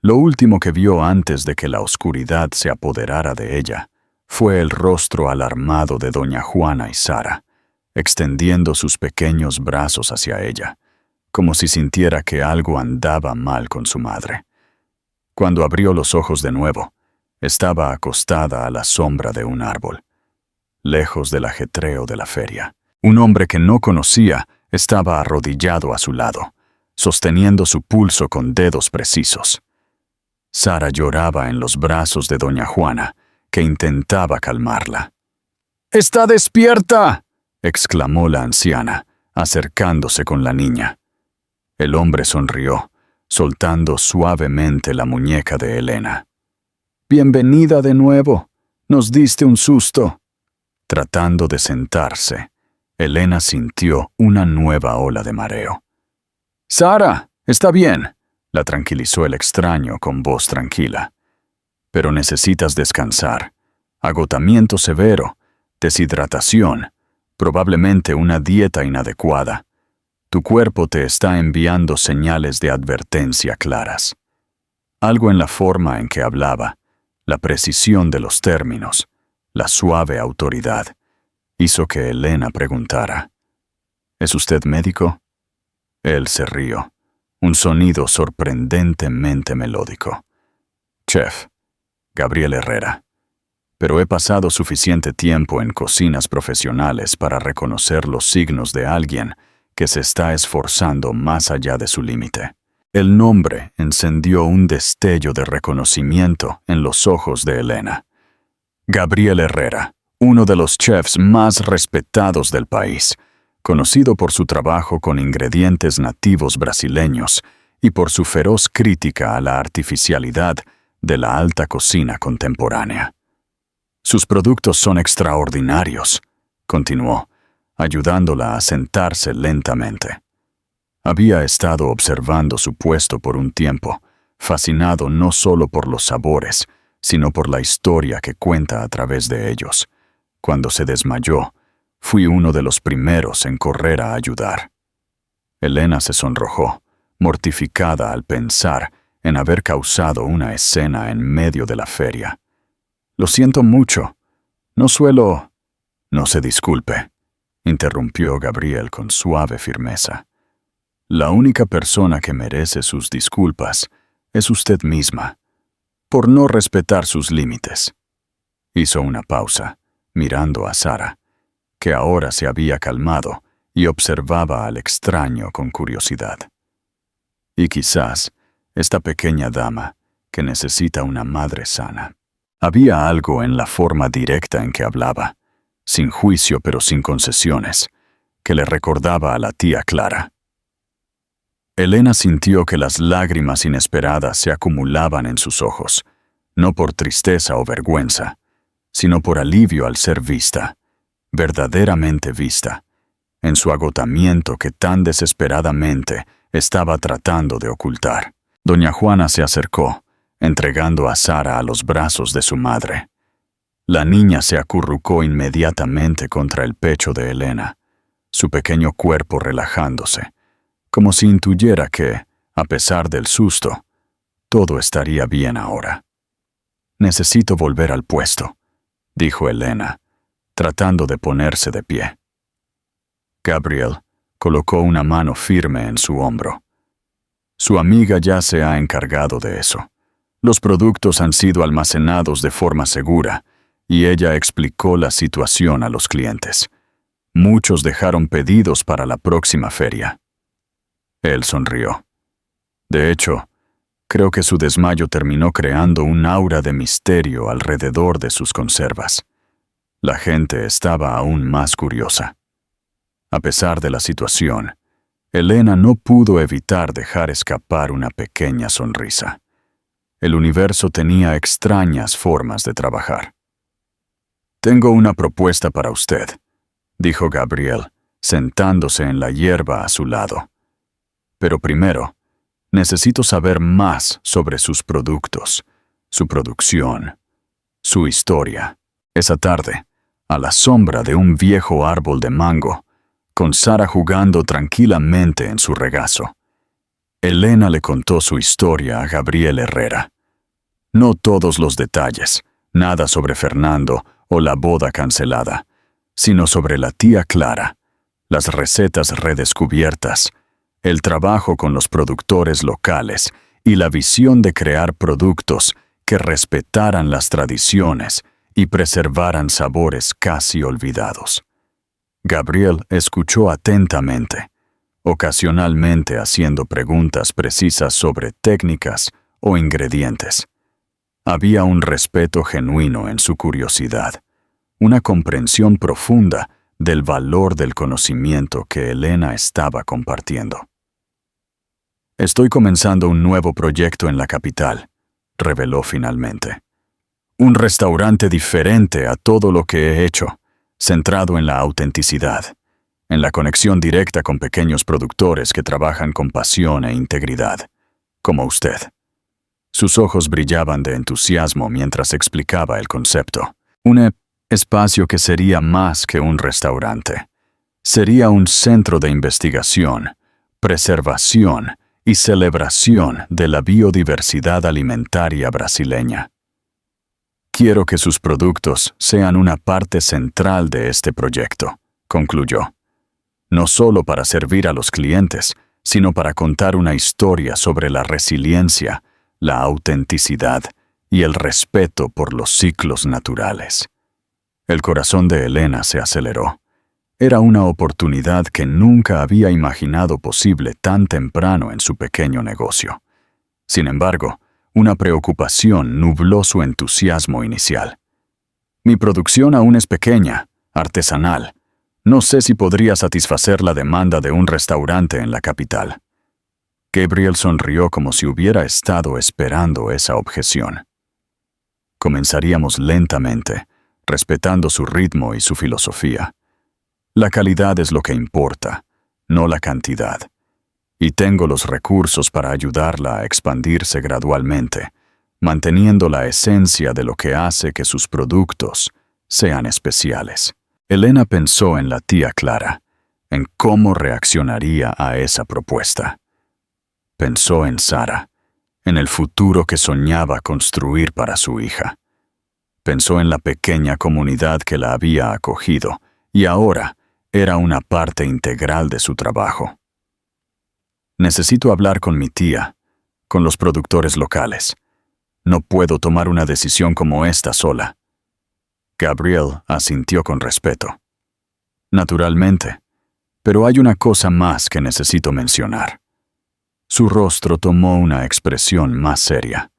Lo último que vio antes de que la oscuridad se apoderara de ella fue el rostro alarmado de doña Juana y Sara, extendiendo sus pequeños brazos hacia ella, como si sintiera que algo andaba mal con su madre. Cuando abrió los ojos de nuevo, estaba acostada a la sombra de un árbol, lejos del ajetreo de la feria. Un hombre que no conocía estaba arrodillado a su lado, sosteniendo su pulso con dedos precisos. Sara lloraba en los brazos de doña Juana, que intentaba calmarla. «¡Está despierta!», exclamó la anciana, acercándose con la niña. El hombre sonrió, soltando suavemente la muñeca de Elena. «Bienvenida de nuevo. Nos diste un susto». Tratando de sentarse, Elena sintió una nueva ola de mareo. «Sara, está bien», la tranquilizó el extraño con voz tranquila. «Pero necesitas descansar. Agotamiento severo, deshidratación, probablemente una dieta inadecuada. Tu cuerpo te está enviando señales de advertencia claras». Algo en la forma en que hablaba, la precisión de los términos, la suave autoridad, hizo que Elena preguntara: «¿Es usted médico?». Él se rió, un sonido sorprendentemente melódico. «Chef, Gabriel Herrera. Pero he pasado suficiente tiempo en cocinas profesionales para reconocer los signos de alguien que se está esforzando más allá de su límite». El nombre encendió un destello de reconocimiento en los ojos de Elena. Gabriel Herrera, uno de los chefs más respetados del país, conocido por su trabajo con ingredientes nativos brasileños y por su feroz crítica a la artificialidad de la alta cocina contemporánea. «Sus productos son extraordinarios», continuó, ayudándola a sentarse lentamente. Había estado observando su puesto por un tiempo, fascinado no solo por los sabores, sino por la historia que cuenta a través de ellos. Cuando se desmayó, fui uno de los primeros en correr a ayudar. Elena se sonrojó, mortificada al pensar en haber causado una escena en medio de la feria. «Lo siento mucho. No suelo...». «No se disculpe», interrumpió Gabriel con suave firmeza. «La única persona que merece sus disculpas es usted misma, por no respetar sus límites». Hizo una pausa, mirando a Sara, que ahora se había calmado y observaba al extraño con curiosidad. Y quizás esta pequeña dama que necesita una madre sana. Había algo en la forma directa en que hablaba, sin juicio pero sin concesiones, que le recordaba a la tía Clara. Elena sintió que las lágrimas inesperadas se acumulaban en sus ojos, no por tristeza o vergüenza, sino por alivio al ser vista, verdaderamente vista, en su agotamiento que tan desesperadamente estaba tratando de ocultar. Doña Juana se acercó, entregando a Sara a los brazos de su madre. La niña se acurrucó inmediatamente contra el pecho de Elena, su pequeño cuerpo relajándose, como si intuyera que, a pesar del susto, todo estaría bien ahora. «Necesito volver al puesto», dijo Elena, tratando de ponerse de pie. Gabriel colocó una mano firme en su hombro. Su amiga ya se ha encargado de eso. Los productos han sido almacenados de forma segura, y ella explicó la situación a los clientes. Muchos dejaron pedidos para la próxima feria. Él sonrió. De hecho, creo que su desmayo terminó creando un aura de misterio alrededor de sus conservas. La gente estaba aún más curiosa. A pesar de la situación, Elena no pudo evitar dejar escapar una pequeña sonrisa. El universo tenía extrañas formas de trabajar. «Tengo una propuesta para usted», dijo Gabriel, sentándose en la hierba a su lado. «Pero primero, necesito saber más sobre sus productos, su producción, su historia». Esa tarde, a la sombra de un viejo árbol de mango, con Sara jugando tranquilamente en su regazo, Elena le contó su historia a Gabriel Herrera. No todos los detalles, nada sobre Fernando o la boda cancelada, sino sobre la tía Clara, las recetas redescubiertas, el trabajo con los productores locales y la visión de crear productos que respetaran las tradiciones y preservaran sabores casi olvidados. Gabriel escuchó atentamente, ocasionalmente haciendo preguntas precisas sobre técnicas o ingredientes. Había un respeto genuino en su curiosidad, una comprensión profunda del valor del conocimiento que Elena estaba compartiendo. «Estoy comenzando un nuevo proyecto en la capital», reveló finalmente. «Un restaurante diferente a todo lo que he hecho, centrado en la autenticidad, en la conexión directa con pequeños productores que trabajan con pasión e integridad, como usted». Sus ojos brillaban de entusiasmo mientras explicaba el concepto. Un espacio que sería más que un restaurante. Sería un centro de investigación, preservación y celebración de la biodiversidad alimentaria brasileña. «Quiero que sus productos sean una parte central de este proyecto», concluyó. «No solo para servir a los clientes, sino para contar una historia sobre la resiliencia, la autenticidad y el respeto por los ciclos naturales». El corazón de Elena se aceleró. Era una oportunidad que nunca había imaginado posible tan temprano en su pequeño negocio. Sin embargo, una preocupación nubló su entusiasmo inicial. «Mi producción aún es pequeña, artesanal. No sé si podría satisfacer la demanda de un restaurante en la capital». Gabriel sonrió como si hubiera estado esperando esa objeción. «Comenzaríamos lentamente, respetando su ritmo y su filosofía. La calidad es lo que importa, no la cantidad. Y tengo los recursos para ayudarla a expandirse gradualmente, manteniendo la esencia de lo que hace que sus productos sean especiales». Elena pensó en la tía Clara, en cómo reaccionaría a esa propuesta. Pensó en Sara, en el futuro que soñaba construir para su hija. Pensó en la pequeña comunidad que la había acogido y ahora era una parte integral de su trabajo. «Necesito hablar con mi tía, con los productores locales. No puedo tomar una decisión como esta sola». Gabriel asintió con respeto. «Naturalmente, pero hay una cosa más que necesito mencionar. Su rostro tomó una expresión más seria.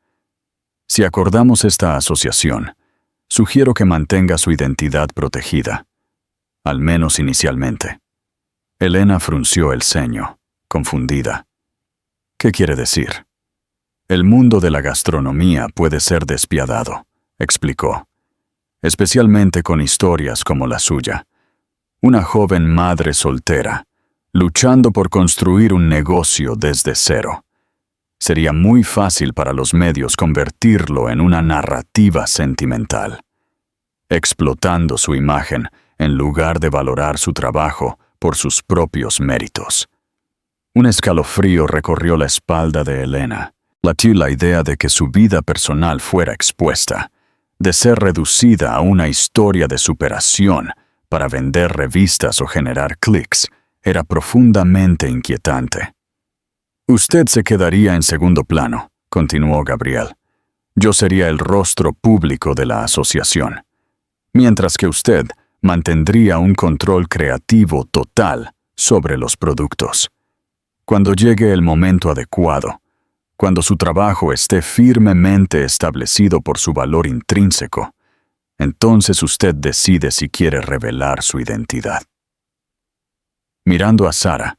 Si acordamos esta asociación, sugiero que mantenga su identidad protegida, al menos inicialmente. Elena frunció el ceño, confundida. ¿Qué quiere decir? El mundo de la gastronomía puede ser despiadado, explicó, especialmente con historias como la suya. Una joven madre soltera, luchando por construir un negocio desde cero. Sería muy fácil para los medios convertirlo en una narrativa sentimental, explotando su imagen en lugar de valorar su trabajo por sus propios méritos. Un escalofrío recorrió la espalda de Elena. Latió la idea de que su vida personal fuera expuesta, de ser reducida a una historia de superación para vender revistas o generar clics, era profundamente inquietante. Usted se quedaría en segundo plano, continuó Gabriel. Yo sería el rostro público de la asociación, mientras que usted mantendría un control creativo total sobre los productos. Cuando llegue el momento adecuado, cuando su trabajo esté firmemente establecido por su valor intrínseco, entonces usted decide si quiere revelar su identidad. Mirando a Sara,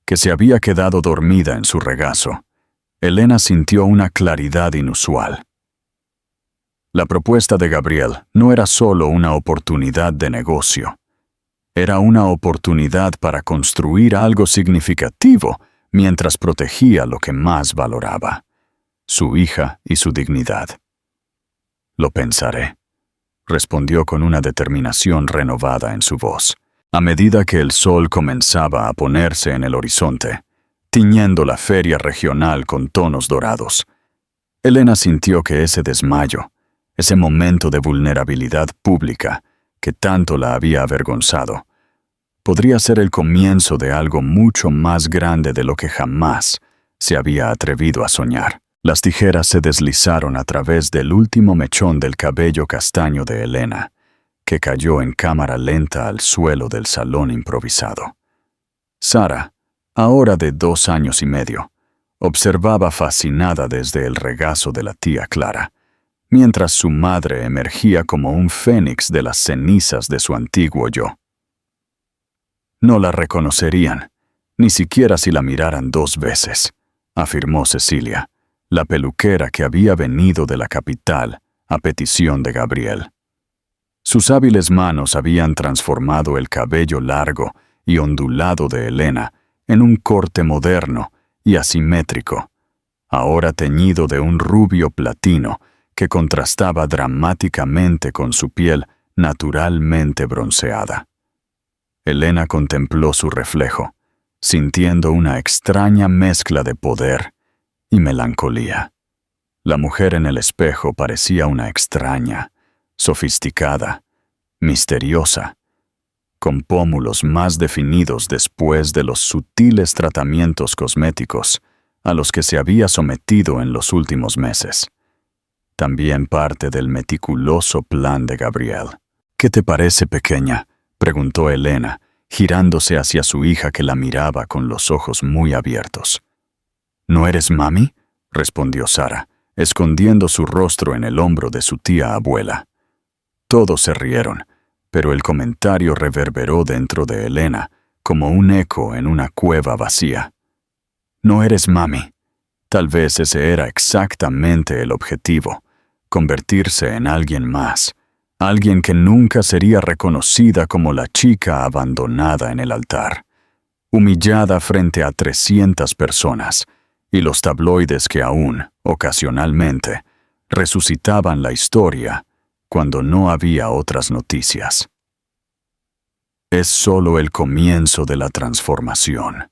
que se había quedado dormida en su regazo, Elena sintió una claridad inusual. La propuesta de Gabriel no era solo una oportunidad de negocio. Era una oportunidad para construir algo significativo mientras protegía lo que más valoraba, su hija y su dignidad. Lo pensaré, respondió con una determinación renovada en su voz, a medida que el sol comenzaba a ponerse en el horizonte, tiñendo la feria regional con tonos dorados. Elena sintió que ese desmayo, ese momento de vulnerabilidad pública que tanto la había avergonzado, podría ser el comienzo de algo mucho más grande de lo que jamás se había atrevido a soñar. Las tijeras se deslizaron a través del último mechón del cabello castaño de Elena, que cayó en cámara lenta al suelo del salón improvisado. Sara, ahora de 2 años y medio, observaba fascinada desde el regazo de la tía Clara, mientras su madre emergía como un fénix de las cenizas de su antiguo yo. No la reconocerían, ni siquiera si la miraran 2 veces, afirmó Cecilia, la peluquera que había venido de la capital a petición de Gabriel. Sus hábiles manos habían transformado el cabello largo y ondulado de Elena en un corte moderno y asimétrico, ahora teñido de un rubio platino que contrastaba dramáticamente con su piel naturalmente bronceada. Elena contempló su reflejo, sintiendo una extraña mezcla de poder y melancolía. La mujer en el espejo parecía una extraña, sofisticada, misteriosa, con pómulos más definidos después de los sutiles tratamientos cosméticos a los que se había sometido en los últimos meses. También parte del meticuloso plan de Gabriel. «¿Qué te parece, pequeña?», preguntó Elena, girándose hacia su hija que la miraba con los ojos muy abiertos. «¿No eres mami?», respondió Sara, escondiendo su rostro en el hombro de su tía abuela. Todos se rieron, pero el comentario reverberó dentro de Elena como un eco en una cueva vacía. «No eres mami». Tal vez ese era exactamente el objetivo, convertirse en alguien más, alguien que nunca sería reconocida como la chica abandonada en el altar, humillada frente a 300 personas, y los tabloides que aún, ocasionalmente, resucitaban la historia cuando no había otras noticias. «Es solo el comienzo de la transformación»,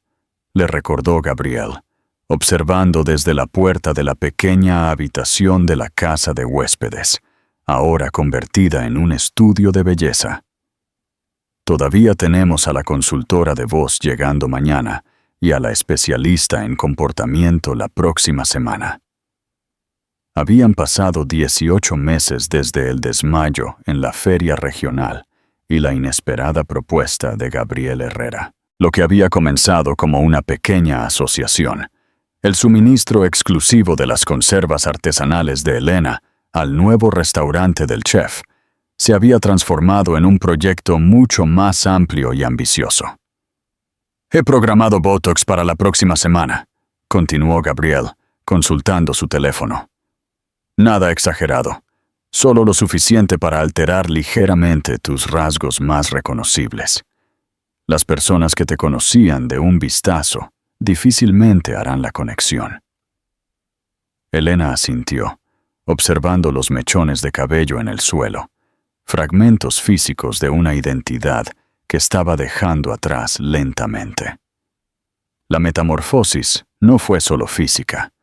le recordó Gabriel, observando desde la puerta de la pequeña habitación de la casa de huéspedes, ahora convertida en un estudio de belleza. «Todavía tenemos a la consultora de voz llegando mañana y a la especialista en comportamiento la próxima semana». Habían pasado 18 meses desde el desmayo en la feria regional y la inesperada propuesta de Gabriel Herrera. Lo que había comenzado como una pequeña asociación El suministro exclusivo de las conservas artesanales de Elena al nuevo restaurante del chef se había transformado en un proyecto mucho más amplio y ambicioso. «He programado Botox para la próxima semana», continuó Gabriel, consultando su teléfono. «Nada exagerado, solo lo suficiente para alterar ligeramente tus rasgos más reconocibles. Las personas que te conocían de un vistazo difícilmente harán la conexión». Elena asintió, observando los mechones de cabello en el suelo, fragmentos físicos de una identidad que estaba dejando atrás lentamente. La metamorfosis no fue solo física.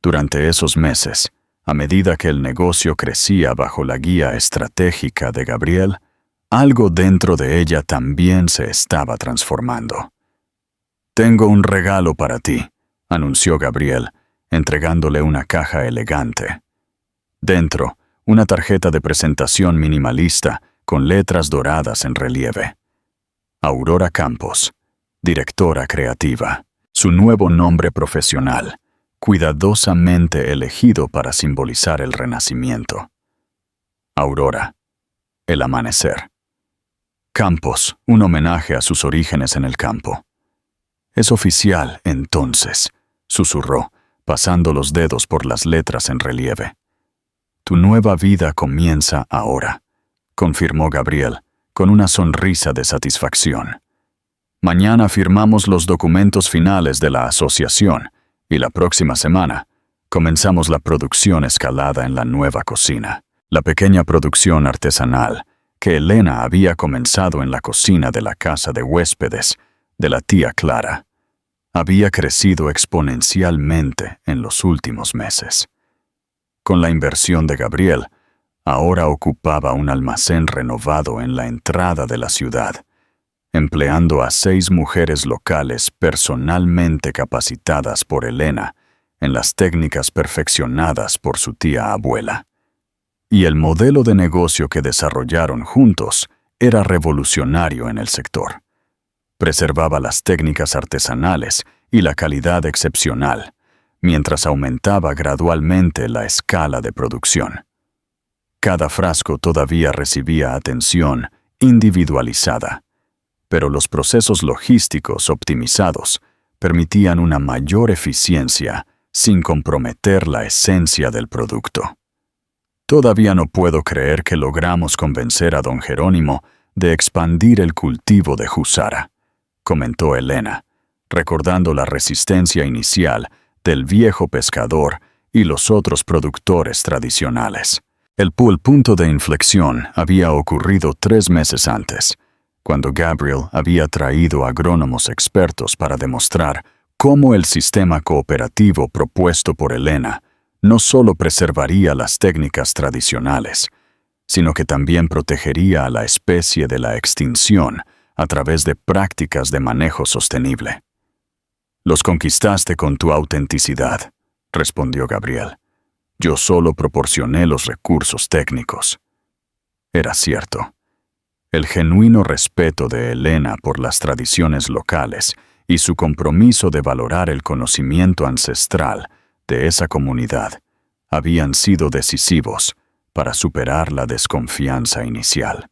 Durante esos meses, a medida que el negocio crecía bajo la guía estratégica de Gabriel, algo dentro de ella también se estaba transformando. «Tengo un regalo para ti», anunció Gabriel, entregándole una caja elegante. Dentro, una tarjeta de presentación minimalista con letras doradas en relieve. Aurora Campos, directora creativa, su nuevo nombre profesional, cuidadosamente elegido para simbolizar el renacimiento. Aurora, el amanecer. Campos, un homenaje a sus orígenes en el campo. «Es oficial, entonces», susurró, pasando los dedos por las letras en relieve. «Tu nueva vida comienza ahora», confirmó Gabriel, con una sonrisa de satisfacción. «Mañana firmamos los documentos finales de la asociación y la próxima semana comenzamos la producción escalada en la nueva cocina, la pequeña producción artesanal que Elena había comenzado en la cocina de la casa de huéspedes de la tía Clara. Había crecido exponencialmente en los últimos meses. Con la inversión de Gabriel, ahora ocupaba un almacén renovado en la entrada de la ciudad, empleando a 6 mujeres locales personalmente capacitadas por Elena en las técnicas perfeccionadas por su tía abuela. Y el modelo de negocio que desarrollaron juntos era revolucionario en el sector. Preservaba las técnicas artesanales y la calidad excepcional, mientras aumentaba gradualmente la escala de producción. Cada frasco todavía recibía atención individualizada, pero los procesos logísticos optimizados permitían una mayor eficiencia sin comprometer la esencia del producto. «Todavía no puedo creer que logramos convencer a don Jerónimo de expandir el cultivo de júzara», comentó Elena, recordando la resistencia inicial del viejo pescador y los otros productores tradicionales. El punto de inflexión había ocurrido 3 meses antes, cuando Gabriel había traído agrónomos expertos para demostrar cómo el sistema cooperativo propuesto por Elena no solo preservaría las técnicas tradicionales, sino que también protegería a la especie de la extinción a través de prácticas de manejo sostenible. «Los conquistaste con tu autenticidad», respondió Gabriel. «Yo solo proporcioné los recursos técnicos». Era cierto. El genuino respeto de Elena por las tradiciones locales y su compromiso de valorar el conocimiento ancestral de esa comunidad habían sido decisivos para superar la desconfianza inicial.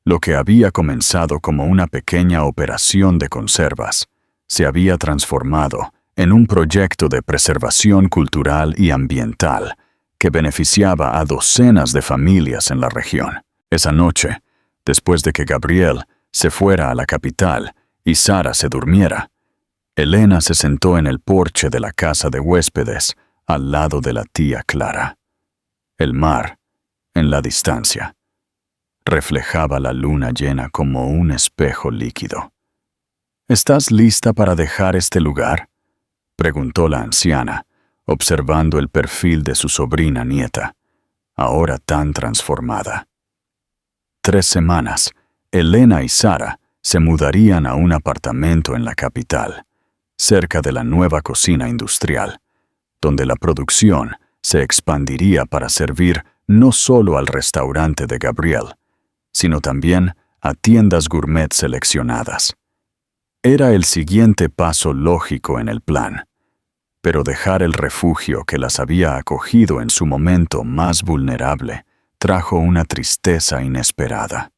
Lo que había comenzado como una pequeña operación de conservas se había transformado en un proyecto de preservación cultural y ambiental que beneficiaba a docenas de familias en la región. Esa noche, después de que Gabriel se fuera a la capital y Sara se durmiera, Elena se sentó en el porche de la casa de huéspedes al lado de la tía Clara. El mar, en la distancia, reflejaba la luna llena como un espejo líquido. «¿Estás lista para dejar este lugar?», preguntó la anciana, observando el perfil de su sobrina nieta, ahora tan transformada. 3 semanas, Elena y Sara se mudarían a un apartamento en la capital, cerca de la nueva cocina industrial, donde la producción se expandiría para servir no solo al restaurante de Gabriel, sino también a tiendas gourmet seleccionadas. Era el siguiente paso lógico en el plan, pero dejar el refugio que las había acogido en su momento más vulnerable trajo una tristeza inesperada.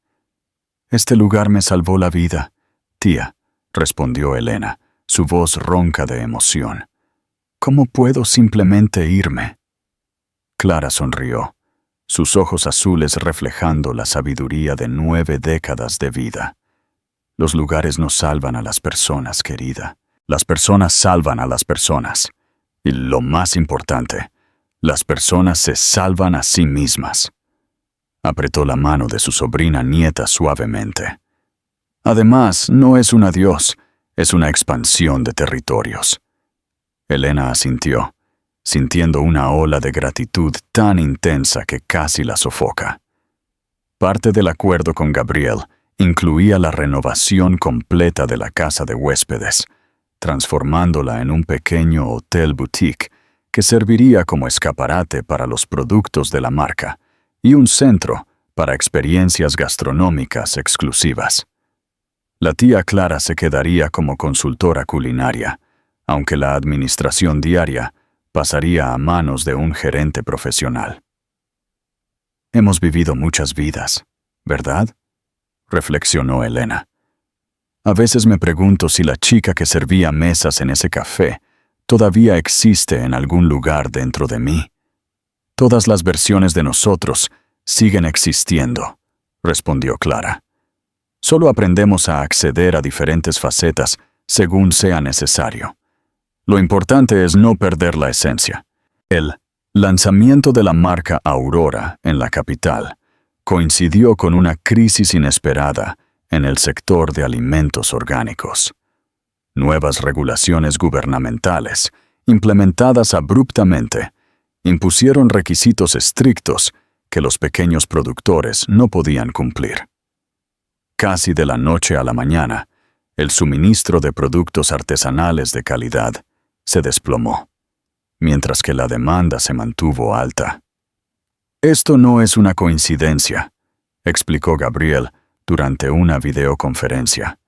«Este lugar me salvó la vida, tía», respondió Elena, su voz ronca de emoción. «¿Cómo puedo simplemente irme?» Clara sonrió, sus ojos azules reflejando la sabiduría de 9 décadas de vida. «Los lugares no salvan a las personas, querida. Las personas salvan a las personas. Y lo más importante, las personas se salvan a sí mismas». Apretó la mano de su sobrina nieta suavemente. «Además, no es un adiós, es una expansión de territorios». Elena asintió, sintiendo una ola de gratitud tan intensa que casi la sofoca. Parte del acuerdo con Gabriel incluía la renovación completa de la casa de huéspedes, transformándola en un pequeño hotel boutique que serviría como escaparate para los productos de la marca y un centro para experiencias gastronómicas exclusivas. La tía Clara se quedaría como consultora culinaria, aunque la administración diaria pasaría a manos de un gerente profesional. «Hemos vivido muchas vidas, ¿verdad?», reflexionó Elena. «A veces me pregunto si la chica que servía mesas en ese café todavía existe en algún lugar dentro de mí. Todas las versiones de nosotros siguen existiendo», respondió Clara. «Solo aprendemos a acceder a diferentes facetas según sea necesario. Lo importante es no perder la esencia». El lanzamiento de la marca Aurora en la capital coincidió con una crisis inesperada en el sector de alimentos orgánicos. Nuevas regulaciones gubernamentales, implementadas abruptamente, impusieron requisitos estrictos que los pequeños productores no podían cumplir. Casi de la noche a la mañana, el suministro de productos artesanales de calidad se desplomó, mientras que la demanda se mantuvo alta. «Esto no es una coincidencia», explicó Gabriel durante una videoconferencia,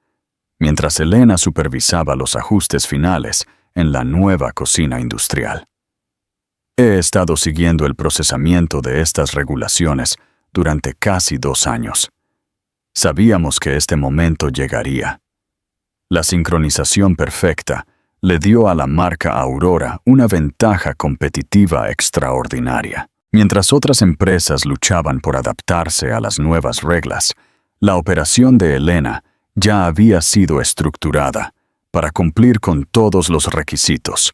mientras Elena supervisaba los ajustes finales en la nueva cocina industrial. «He estado siguiendo el procesamiento de estas regulaciones durante casi 2 años. Sabíamos que este momento llegaría. La sincronización perfecta le dio a la marca Aurora una ventaja competitiva extraordinaria. Mientras otras empresas luchaban por adaptarse a las nuevas reglas, la operación de Elena ya había sido estructurada para cumplir con todos los requisitos,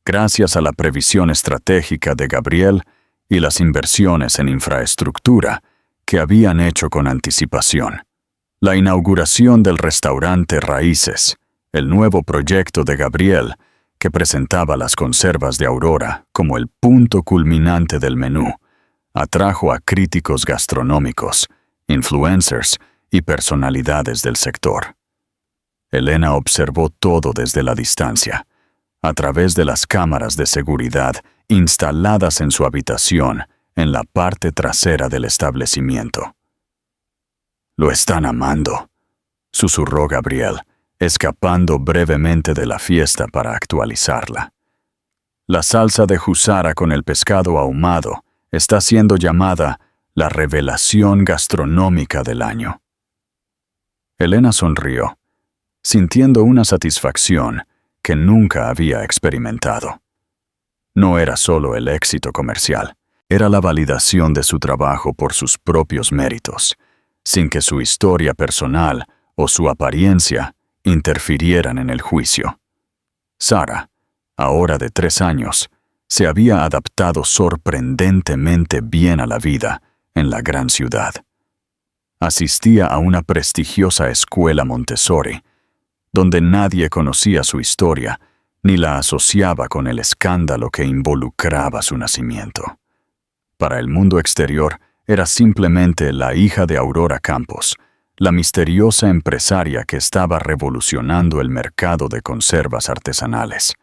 gracias a la previsión estratégica de Gabriel y las inversiones en infraestructura que habían hecho con anticipación. La inauguración del restaurante Raíces, el nuevo proyecto de Gabriel, que presentaba las conservas de Aurora como el punto culminante del menú, atrajo a críticos gastronómicos, influencers y personalidades del sector. Elena observó todo desde la distancia, a través de las cámaras de seguridad instaladas en su habitación en la parte trasera del establecimiento. «Lo están amando», susurró Gabriel, escapando brevemente de la fiesta para actualizarla. «La salsa de Husara con el pescado ahumado está siendo llamada la revelación gastronómica del año». Elena sonrió, sintiendo una satisfacción que nunca había experimentado. No era solo el éxito comercial, era la validación de su trabajo por sus propios méritos, sin que su historia personal o su apariencia interfirieran en el juicio. Sara, ahora de 3 años, se había adaptado sorprendentemente bien a la vida en la gran ciudad. Asistía a una prestigiosa escuela Montessori, donde nadie conocía su historia ni la asociaba con el escándalo que involucraba su nacimiento. Para el mundo exterior, era simplemente la hija de Aurora Campos, la misteriosa empresaria que estaba revolucionando el mercado de conservas artesanales.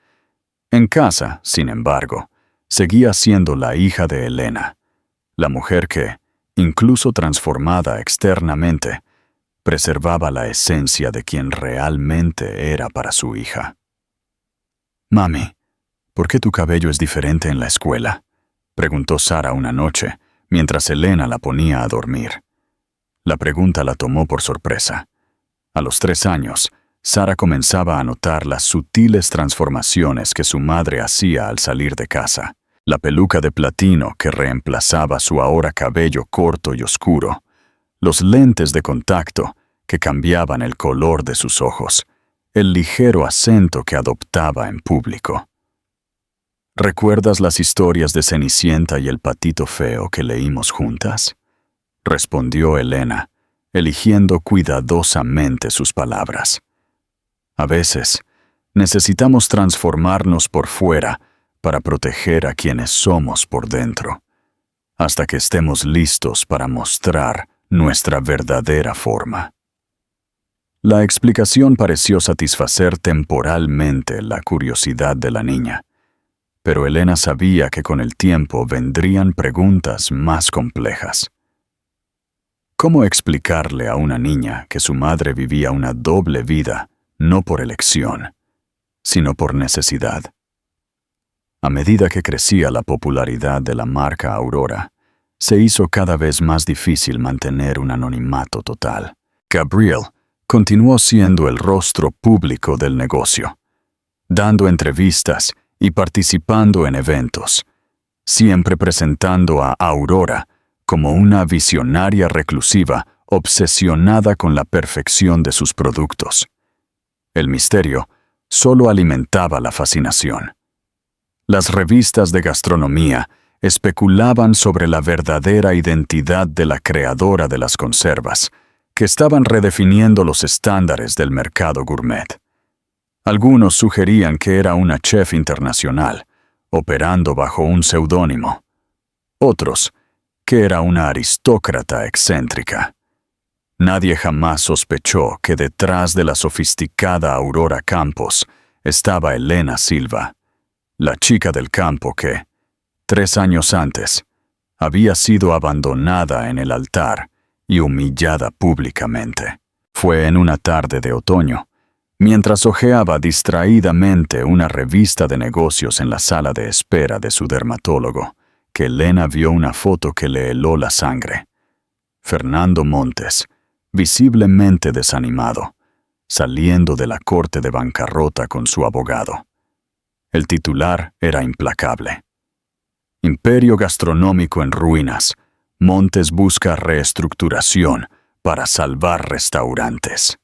En casa, sin embargo, seguía siendo la hija de Elena, la mujer que, incluso transformada externamente, preservaba la esencia de quien realmente era para su hija. «Mami, ¿Por qué tu cabello es diferente en la escuela?, preguntó Sara una noche, mientras Elena la ponía a dormir. La pregunta la tomó por sorpresa. A los 3 años, Sara comenzaba a notar las sutiles transformaciones que su madre hacía al salir de casa. La peluca de platino que reemplazaba su ahora cabello corto y oscuro, los lentes de contacto que cambiaban el color de sus ojos, el ligero acento que adoptaba en público. ¿Recuerdas las historias de Cenicienta y el patito feo que leímos juntas?, respondió Elena, eligiendo cuidadosamente sus palabras. A veces, necesitamos transformarnos por fuera para proteger a quienes somos por dentro, hasta que estemos listos para mostrar nuestra verdadera forma. La explicación pareció satisfacer temporalmente la curiosidad de la niña, pero Elena sabía que con el tiempo vendrían preguntas más complejas. ¿Cómo explicarle a una niña que su madre vivía una doble vida, no por elección, sino por necesidad? A medida que crecía la popularidad de la marca Aurora, se hizo cada vez más difícil mantener un anonimato total. Gabrielle continuó siendo el rostro público del negocio, dando entrevistas y participando en eventos, siempre presentando a Aurora como una visionaria reclusiva obsesionada con la perfección de sus productos. El misterio solo alimentaba la fascinación. Las revistas de gastronomía especulaban sobre la verdadera identidad de la creadora de las conservas, que estaban redefiniendo los estándares del mercado gourmet. Algunos sugerían que era una chef internacional, operando bajo un seudónimo. Otros, que era una aristócrata excéntrica. Nadie jamás sospechó que detrás de la sofisticada Aurora Campos estaba Elena Silva, la chica del campo que, 3 años antes, había sido abandonada en el altar y humillada públicamente. Fue en una tarde de otoño, mientras hojeaba distraídamente una revista de negocios en la sala de espera de su dermatólogo, que Elena vio una foto que le heló la sangre. Fernando Montes, visiblemente desanimado, saliendo de la corte de bancarrota con su abogado. El titular era implacable. Imperio gastronómico en ruinas. Montes busca reestructuración para salvar restaurantes.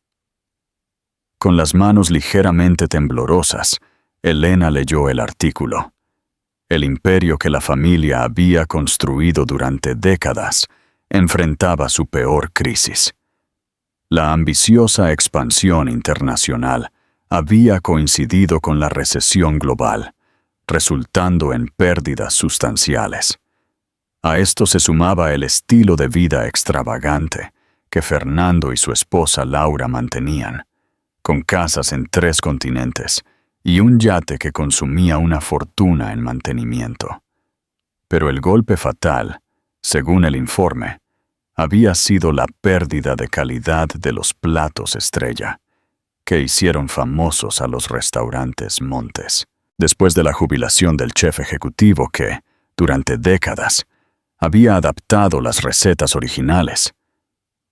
Con las manos ligeramente temblorosas, Elena leyó el artículo. El imperio que la familia había construido durante décadas enfrentaba su peor crisis. La ambiciosa expansión internacional había coincidido con la recesión global, resultando en pérdidas sustanciales. A esto se sumaba el estilo de vida extravagante que Fernando y su esposa Laura mantenían, con casas en 3 continentes y un yate que consumía una fortuna en mantenimiento. Pero el golpe fatal, según el informe, había sido la pérdida de calidad de los platos estrella, que hicieron famosos a los restaurantes Montes. Después de la jubilación del chef ejecutivo que, durante décadas, había adaptado las recetas originales,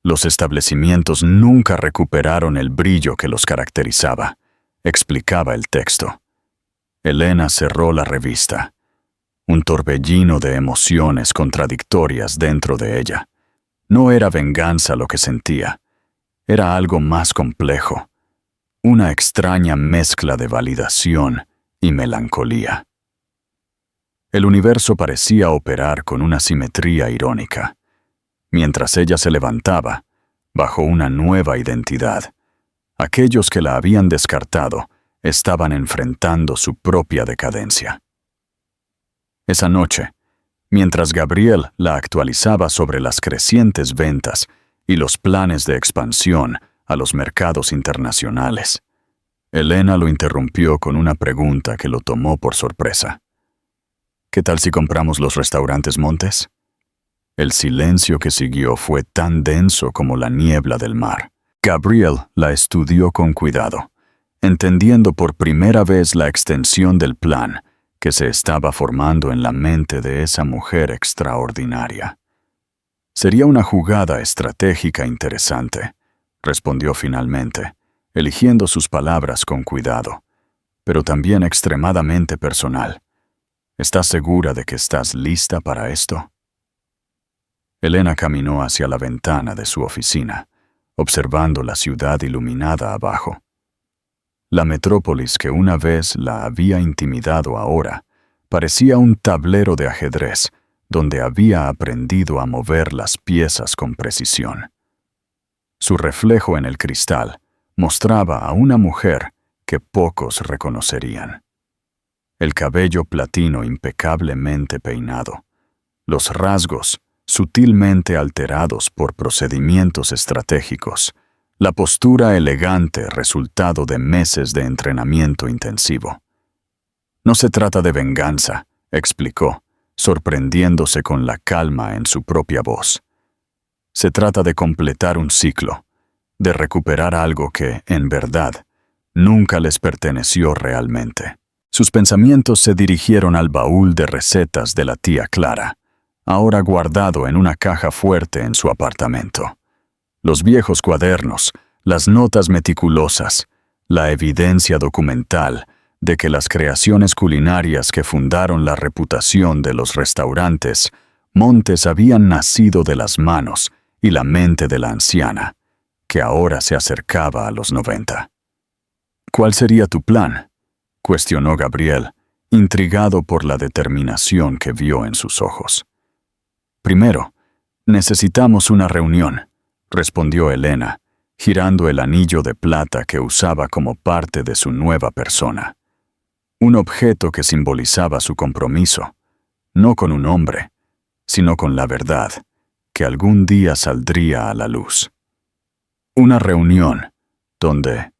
los establecimientos nunca recuperaron el brillo que los caracterizaba, explicaba el texto. Elena cerró la revista, un torbellino de emociones contradictorias dentro de ella. No era venganza lo que sentía, era algo más complejo, una extraña mezcla de validación y melancolía. El universo parecía operar con una simetría irónica. Mientras ella se levantaba, bajo una nueva identidad, aquellos que la habían descartado estaban enfrentando su propia decadencia. Esa noche, mientras Gabrielle la actualizaba sobre las crecientes ventas y los planes de expansión a los mercados internacionales, Elena lo interrumpió con una pregunta que lo tomó por sorpresa. ¿Qué tal si compramos los restaurantes Montes? El silencio que siguió fue tan denso como la niebla del mar. Gabrielle la estudió con cuidado, entendiendo por primera vez la extensión del plan que se estaba formando en la mente de esa mujer extraordinaria. Sería una jugada estratégica interesante, respondió finalmente, eligiendo sus palabras con cuidado, pero también extremadamente personal. ¿Estás segura de que estás lista para esto? Elena caminó hacia la ventana de su oficina, observando la ciudad iluminada abajo. La metrópolis que una vez la había intimidado ahora parecía un tablero de ajedrez donde había aprendido a mover las piezas con precisión. Su reflejo en el cristal mostraba a una mujer que pocos reconocerían. El cabello platino impecablemente peinado, los rasgos sutilmente alterados por procedimientos estratégicos, la postura elegante resultado de meses de entrenamiento intensivo. No se trata de venganza, explicó, sorprendiéndose con la calma en su propia voz. Se trata de completar un ciclo, de recuperar algo que, en verdad, nunca les perteneció realmente. Sus pensamientos se dirigieron al baúl de recetas de la tía Clara, ahora guardado en una caja fuerte en su apartamento. Los viejos cuadernos, las notas meticulosas, la evidencia documental de que las creaciones culinarias que fundaron la reputación de los restaurantes Montes habían nacido de las manos y la mente de la anciana, que ahora se acercaba a los 90. ¿Cuál sería tu plan?, cuestionó Gabriel, intrigado por la determinación que vio en sus ojos. Primero, necesitamos una reunión, respondió Elena, girando el anillo de plata que usaba como parte de su nueva persona. Un objeto que simbolizaba su compromiso, no con un hombre, sino con la verdad, que algún día saldría a la luz. Una reunión donde,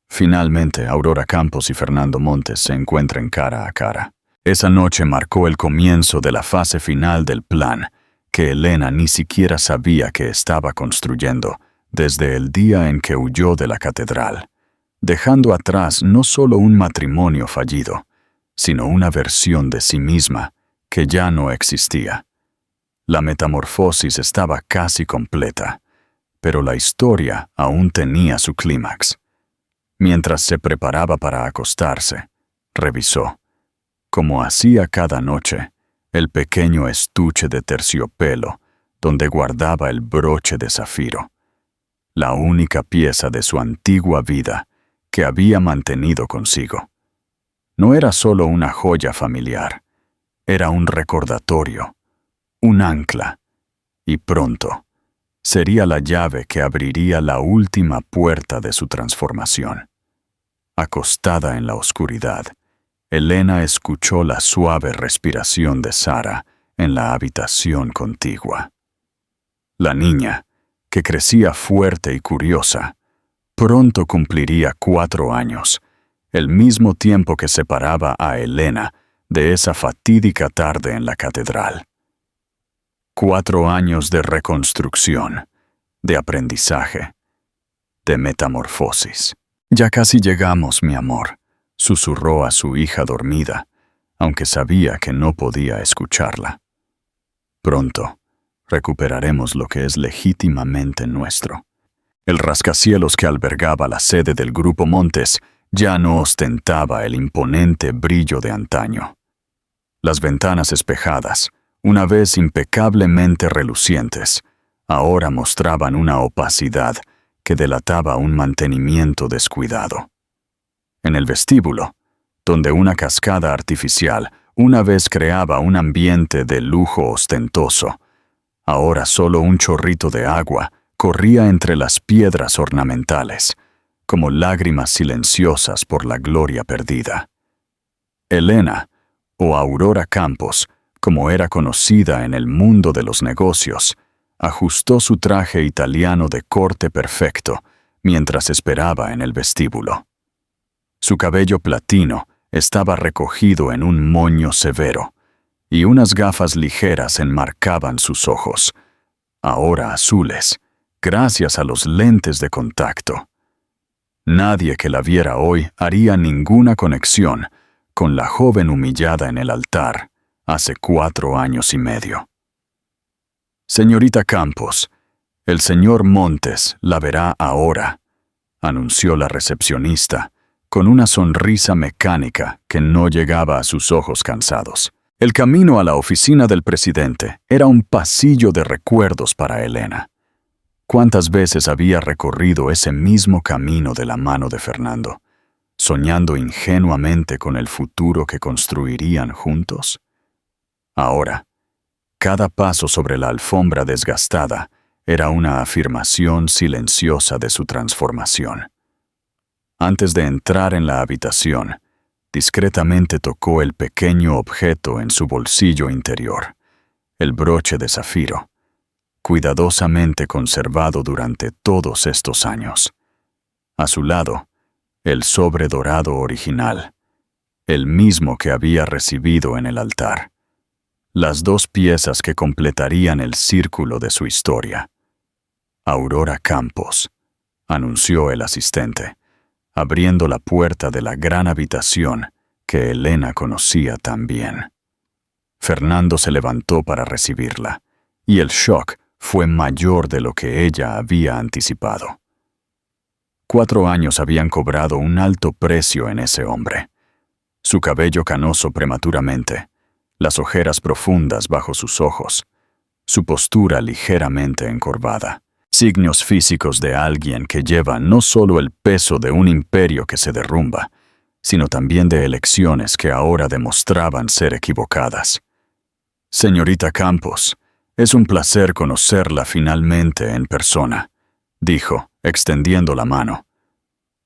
finalmente, Aurora Campos y Fernando Montes se encuentren cara a cara. Esa noche marcó el comienzo de la fase final del plan, que Elena ni siquiera sabía que estaba construyendo desde el día en que huyó de la catedral, dejando atrás no solo un matrimonio fallido, sino una versión de sí misma que ya no existía. La metamorfosis estaba casi completa, pero la historia aún tenía su clímax. Mientras se preparaba para acostarse, revisó, como hacía cada noche, el pequeño estuche de terciopelo donde guardaba el broche de zafiro, la única pieza de su antigua vida que había mantenido consigo. No era solo una joya familiar, era un recordatorio, un ancla, y pronto sería la llave que abriría la última puerta de su transformación. Acostada en la oscuridad, Elena escuchó la suave respiración de Sara en la habitación contigua. La niña, que crecía fuerte y curiosa, pronto cumpliría 4 años, el mismo tiempo que separaba a Elena de esa fatídica tarde en la catedral. 4 años de reconstrucción, de aprendizaje, de metamorfosis. «Ya casi llegamos, mi amor», susurró a su hija dormida, aunque sabía que no podía escucharla. «Pronto recuperaremos lo que es legítimamente nuestro». El rascacielos que albergaba la sede del Grupo Montes ya no ostentaba el imponente brillo de antaño. Las ventanas espejadas, una vez impecablemente relucientes, ahora mostraban una opacidad que delataba un mantenimiento descuidado. En el vestíbulo, donde una cascada artificial una vez creaba un ambiente de lujo ostentoso, ahora solo un chorrito de agua corría entre las piedras ornamentales, como lágrimas silenciosas por la gloria perdida. Elena, o Aurora Campos, como era conocida en el mundo de los negocios, ajustó su traje italiano de corte perfecto mientras esperaba en el vestíbulo. Su cabello platino estaba recogido en un moño severo, y unas gafas ligeras enmarcaban sus ojos, ahora azules, gracias a los lentes de contacto. Nadie que la viera hoy haría ninguna conexión con la joven humillada en el altar hace 4 años y medio. «Señorita Campos, el señor Montes la verá ahora», anunció la recepcionista, con una sonrisa mecánica que no llegaba a sus ojos cansados. El camino a la oficina del presidente era un pasillo de recuerdos para Elena. ¿Cuántas veces había recorrido ese mismo camino de la mano de Fernando, soñando ingenuamente con el futuro que construirían juntos? Ahora, cada paso sobre la alfombra desgastada era una afirmación silenciosa de su transformación. Antes de entrar en la habitación, discretamente tocó el pequeño objeto en su bolsillo interior, el broche de zafiro, cuidadosamente conservado durante todos estos años. A su lado, el sobre dorado original, el mismo que había recibido en el altar. Las 2 piezas que completarían el círculo de su historia. «Aurora Campos», anunció el asistente, abriendo la puerta de la gran habitación que Elena conocía tan bien. Fernando se levantó para recibirla, y el shock fue mayor de lo que ella había anticipado. 4 años habían cobrado un alto precio en ese hombre. Su cabello canoso prematuramente, las ojeras profundas bajo sus ojos, su postura ligeramente encorvada. Signos físicos de alguien que lleva no solo el peso de un imperio que se derrumba, sino también de elecciones que ahora demostraban ser equivocadas. «Señorita Campos, es un placer conocerla finalmente en persona», dijo, extendiendo la mano.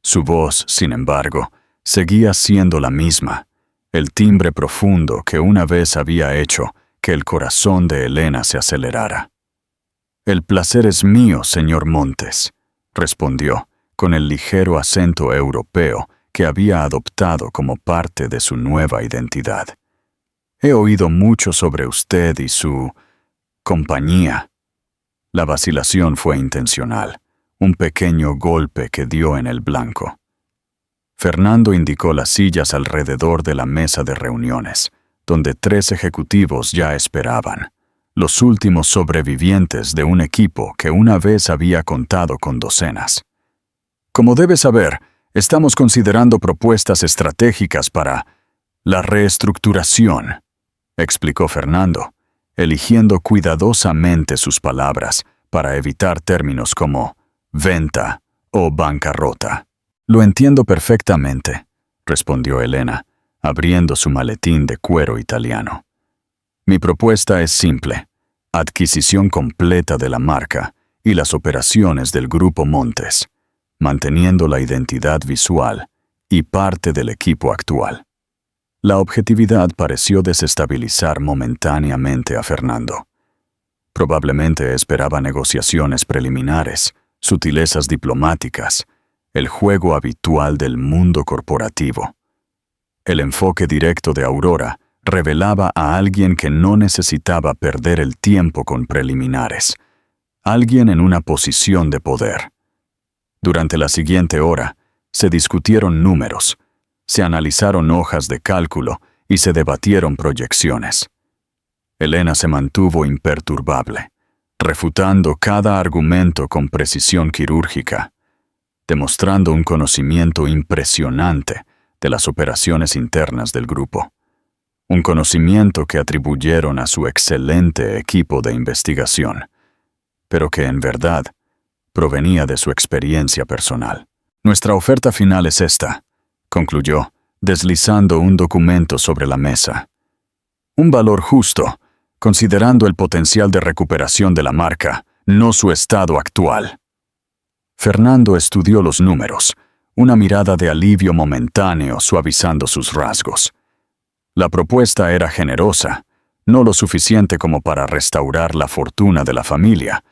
Su voz, sin embargo, seguía siendo la misma, el timbre profundo que una vez había hecho que el corazón de Elena se acelerara. «El placer es mío, señor Montes», respondió, con el ligero acento europeo que había adoptado como parte de su nueva identidad. «He oído mucho sobre usted y su compañía». La vacilación fue intencional, un pequeño golpe que dio en el blanco. Fernando indicó las sillas alrededor de la mesa de reuniones, donde 3 ejecutivos ya esperaban, los últimos sobrevivientes de un equipo que una vez había contado con docenas. «Como debe saber, estamos considerando propuestas estratégicas para la reestructuración», explicó Fernando, eligiendo cuidadosamente sus palabras para evitar términos como venta o bancarrota. «Lo entiendo perfectamente», respondió Elena, abriendo su maletín de cuero italiano. «Mi propuesta es simple: adquisición completa de la marca y las operaciones del Grupo Montes, manteniendo la identidad visual y parte del equipo actual». La objetividad pareció desestabilizar momentáneamente a Fernando. Probablemente esperaba negociaciones preliminares, sutilezas diplomáticas, el juego habitual del mundo corporativo. El enfoque directo de Aurora revelaba a alguien que no necesitaba perder el tiempo con preliminares, alguien en una posición de poder. Durante la siguiente hora, se discutieron números, se analizaron hojas de cálculo y se debatieron proyecciones. Elena se mantuvo imperturbable, refutando cada argumento con precisión quirúrgica, demostrando un conocimiento impresionante de las operaciones internas del grupo. Un conocimiento que atribuyeron a su excelente equipo de investigación, pero que en verdad provenía de su experiencia personal. «Nuestra oferta final es esta», concluyó, deslizando un documento sobre la mesa. «Un valor justo, considerando el potencial de recuperación de la marca, no su estado actual». Fernando estudió los números, una mirada de alivio momentáneo suavizando sus rasgos. La propuesta era generosa, no lo suficiente como para restaurar la fortuna de la familia,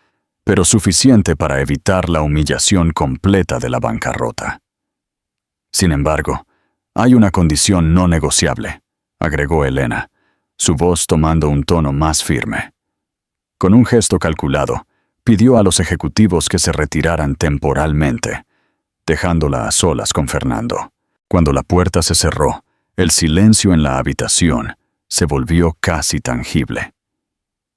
pero suficiente para evitar la humillación completa de la bancarrota. «Sin embargo, hay una condición no negociable», agregó Elena, su voz tomando un tono más firme. Con un gesto calculado, pidió a los ejecutivos que se retiraran temporalmente, dejándola a solas con Fernando. Cuando la puerta se cerró, El silencio en la habitación se volvió casi tangible.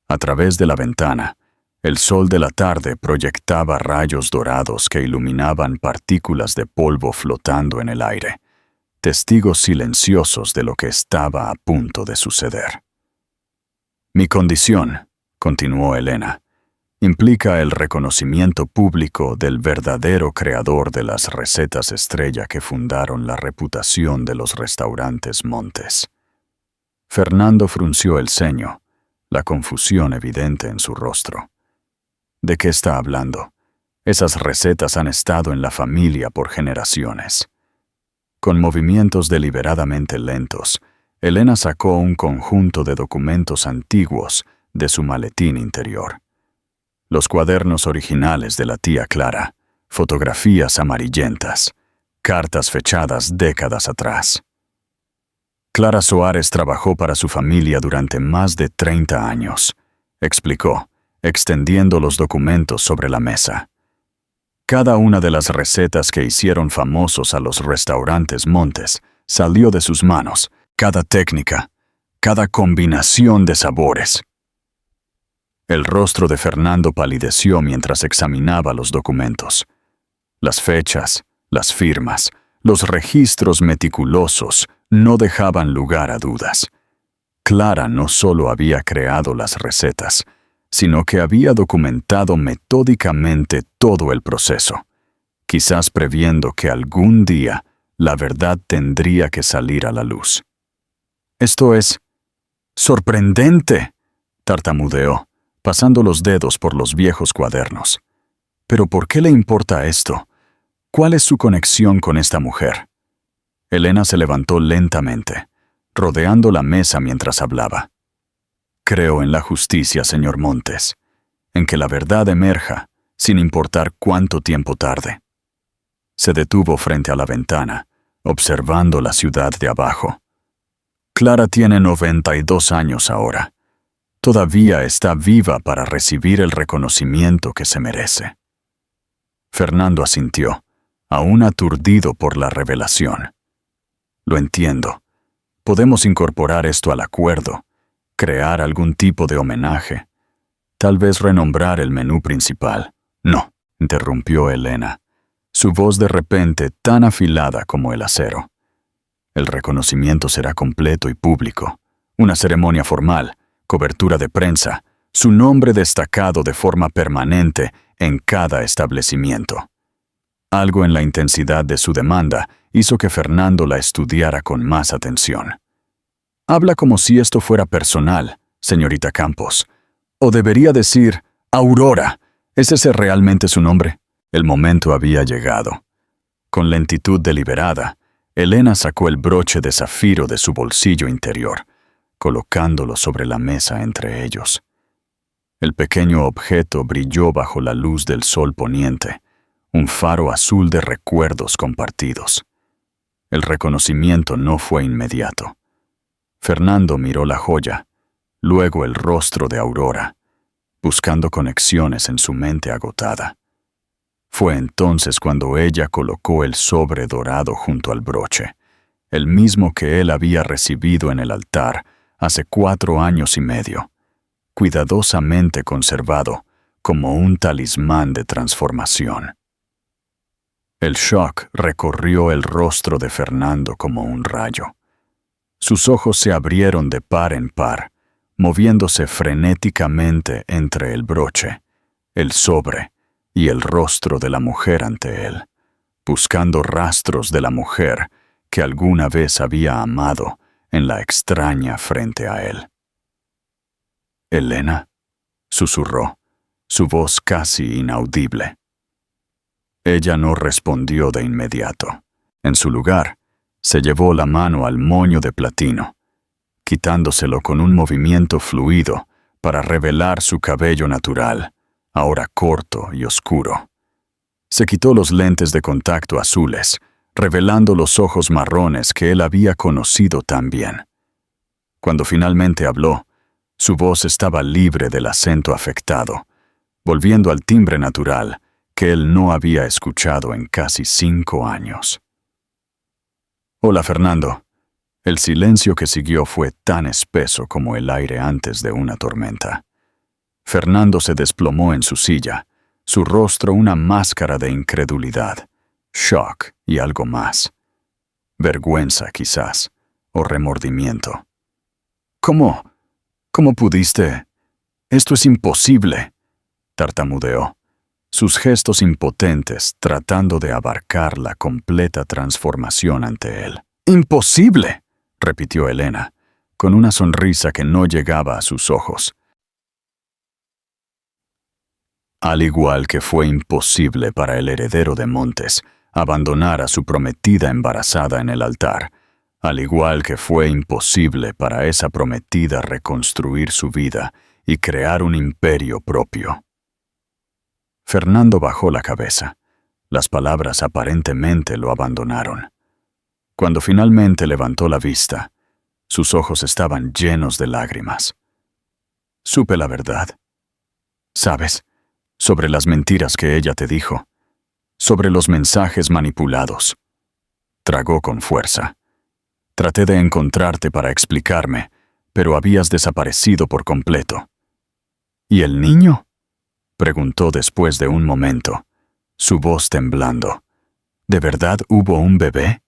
A través de la ventana, el sol de la tarde proyectaba rayos dorados que iluminaban partículas de polvo flotando en el aire, testigos silenciosos de lo que estaba a punto de suceder. Mi condición, continuó Elena, implica el reconocimiento público del verdadero creador de las recetas estrella que fundaron la reputación de los restaurantes Montes. Fernando frunció el ceño, la confusión evidente en su rostro. ¿De qué está hablando? Esas recetas han estado en la familia por generaciones. Con movimientos deliberadamente lentos, Elena sacó un conjunto de documentos antiguos de su maletín interior. Los cuadernos originales de la tía Clara, fotografías amarillentas, cartas fechadas décadas atrás. Clara Soares trabajó para su familia durante más de 30 años, explicó, extendiendo los documentos sobre la mesa. Cada una de las recetas que hicieron famosos a los restaurantes Montes salió de sus manos, cada técnica, cada combinación de sabores. El rostro de Fernando palideció mientras examinaba los documentos. Las fechas, las firmas, los registros meticulosos no dejaban lugar a dudas. Clara no solo había creado las recetas, sino que había documentado metódicamente todo el proceso, quizás previendo que algún día la verdad tendría que salir a la luz. «Esto es sorprendente», tartamudeó, pasando los dedos por los viejos cuadernos. «¿Pero por qué le importa esto? ¿Cuál es su conexión con esta mujer?» Elena se levantó lentamente, rodeando la mesa mientras hablaba. «Creo en la justicia, señor Montes, en que la verdad emerja, sin importar cuánto tiempo tarde». Se detuvo frente a la ventana, observando la ciudad de abajo. Clara tiene 92 años ahora. Todavía está viva para recibir el reconocimiento que se merece. Fernando asintió, aún aturdido por la revelación. «Lo entiendo. Podemos incorporar esto al acuerdo, crear algún tipo de homenaje, tal vez renombrar el menú principal». «No», interrumpió Elena, su voz de repente tan afilada como el acero. «El reconocimiento será completo y público, una ceremonia formal, cobertura de prensa, su nombre destacado de forma permanente en cada establecimiento». Algo en la intensidad de su demanda hizo que Fernando la estudiara con más atención. «Habla como si esto fuera personal, señorita Campos. O debería decir, Aurora. ¿Es ese realmente su nombre?» El momento había llegado. Con lentitud deliberada, Elena sacó el broche de zafiro de su bolsillo interior, colocándolo sobre la mesa entre ellos. El pequeño objeto brilló bajo la luz del sol poniente, un faro azul de recuerdos compartidos. El reconocimiento no fue inmediato. Fernando miró la joya, luego el rostro de Aurora, buscando conexiones en su mente agotada. Fue entonces cuando ella colocó el sobre dorado junto al broche, el mismo que él había recibido en el altar hace 4 años y medio, cuidadosamente conservado como un talismán de transformación. El shock recorrió el rostro de Fernando como un rayo. Sus ojos se abrieron de par en par, moviéndose frenéticamente entre el broche, el sobre y el rostro de la mujer ante él, buscando rastros de la mujer que alguna vez había amado en la extraña frente a él. «Elena», susurró, su voz casi inaudible. Ella no respondió de inmediato. En su lugar, se llevó la mano al moño de platino, quitándoselo con un movimiento fluido para revelar su cabello natural, ahora corto y oscuro. Se quitó los lentes de contacto azules, revelando los ojos marrones que él había conocido tan bien. Cuando finalmente habló, su voz estaba libre del acento afectado, volviendo al timbre natural que él no había escuchado en casi 5 años. «Hola, Fernando. El silencio que siguió fue tan espeso como el aire antes de una tormenta. Fernando se desplomó en su silla, su rostro una máscara de incredulidad, shock y algo más. Vergüenza, quizás, o remordimiento. ¿Cómo? ¿Cómo pudiste? Esto es imposible, tartamudeó, sus gestos impotentes tratando de abarcar la completa transformación ante él. ¡Imposible!, repitió Elena, con una sonrisa que no llegaba a sus ojos. Al igual que fue imposible para el heredero de Montes abandonar a su prometida embarazada en el altar, al igual que fue imposible para esa prometida reconstruir su vida y crear un imperio propio. Fernando bajó la cabeza. Las palabras aparentemente lo abandonaron. Cuando finalmente levantó la vista, sus ojos estaban llenos de lágrimas. Supe la verdad. ¿Sabes? Sobre las mentiras que ella te dijo, sobre los mensajes manipulados. Tragó con fuerza. Traté de encontrarte para explicarme, pero habías desaparecido por completo. ¿Y el niño?, preguntó después de un momento, su voz temblando. ¿De verdad hubo un bebé?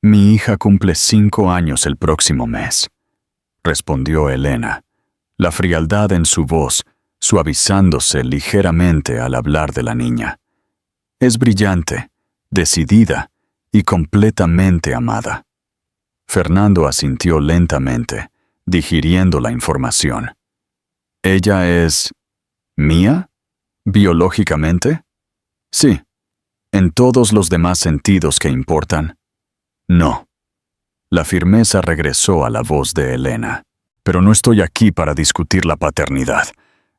Mi hija cumple 5 años el próximo mes, respondió Elena, la frialdad en su voz suavizándose ligeramente al hablar de la niña. Es brillante, decidida y completamente amada. Fernando asintió lentamente, digiriendo la información. ¿Ella es mía? ¿Biológicamente? Sí. ¿En todos los demás sentidos que importan? No. La firmeza regresó a la voz de Elena. Pero no estoy aquí para discutir la paternidad.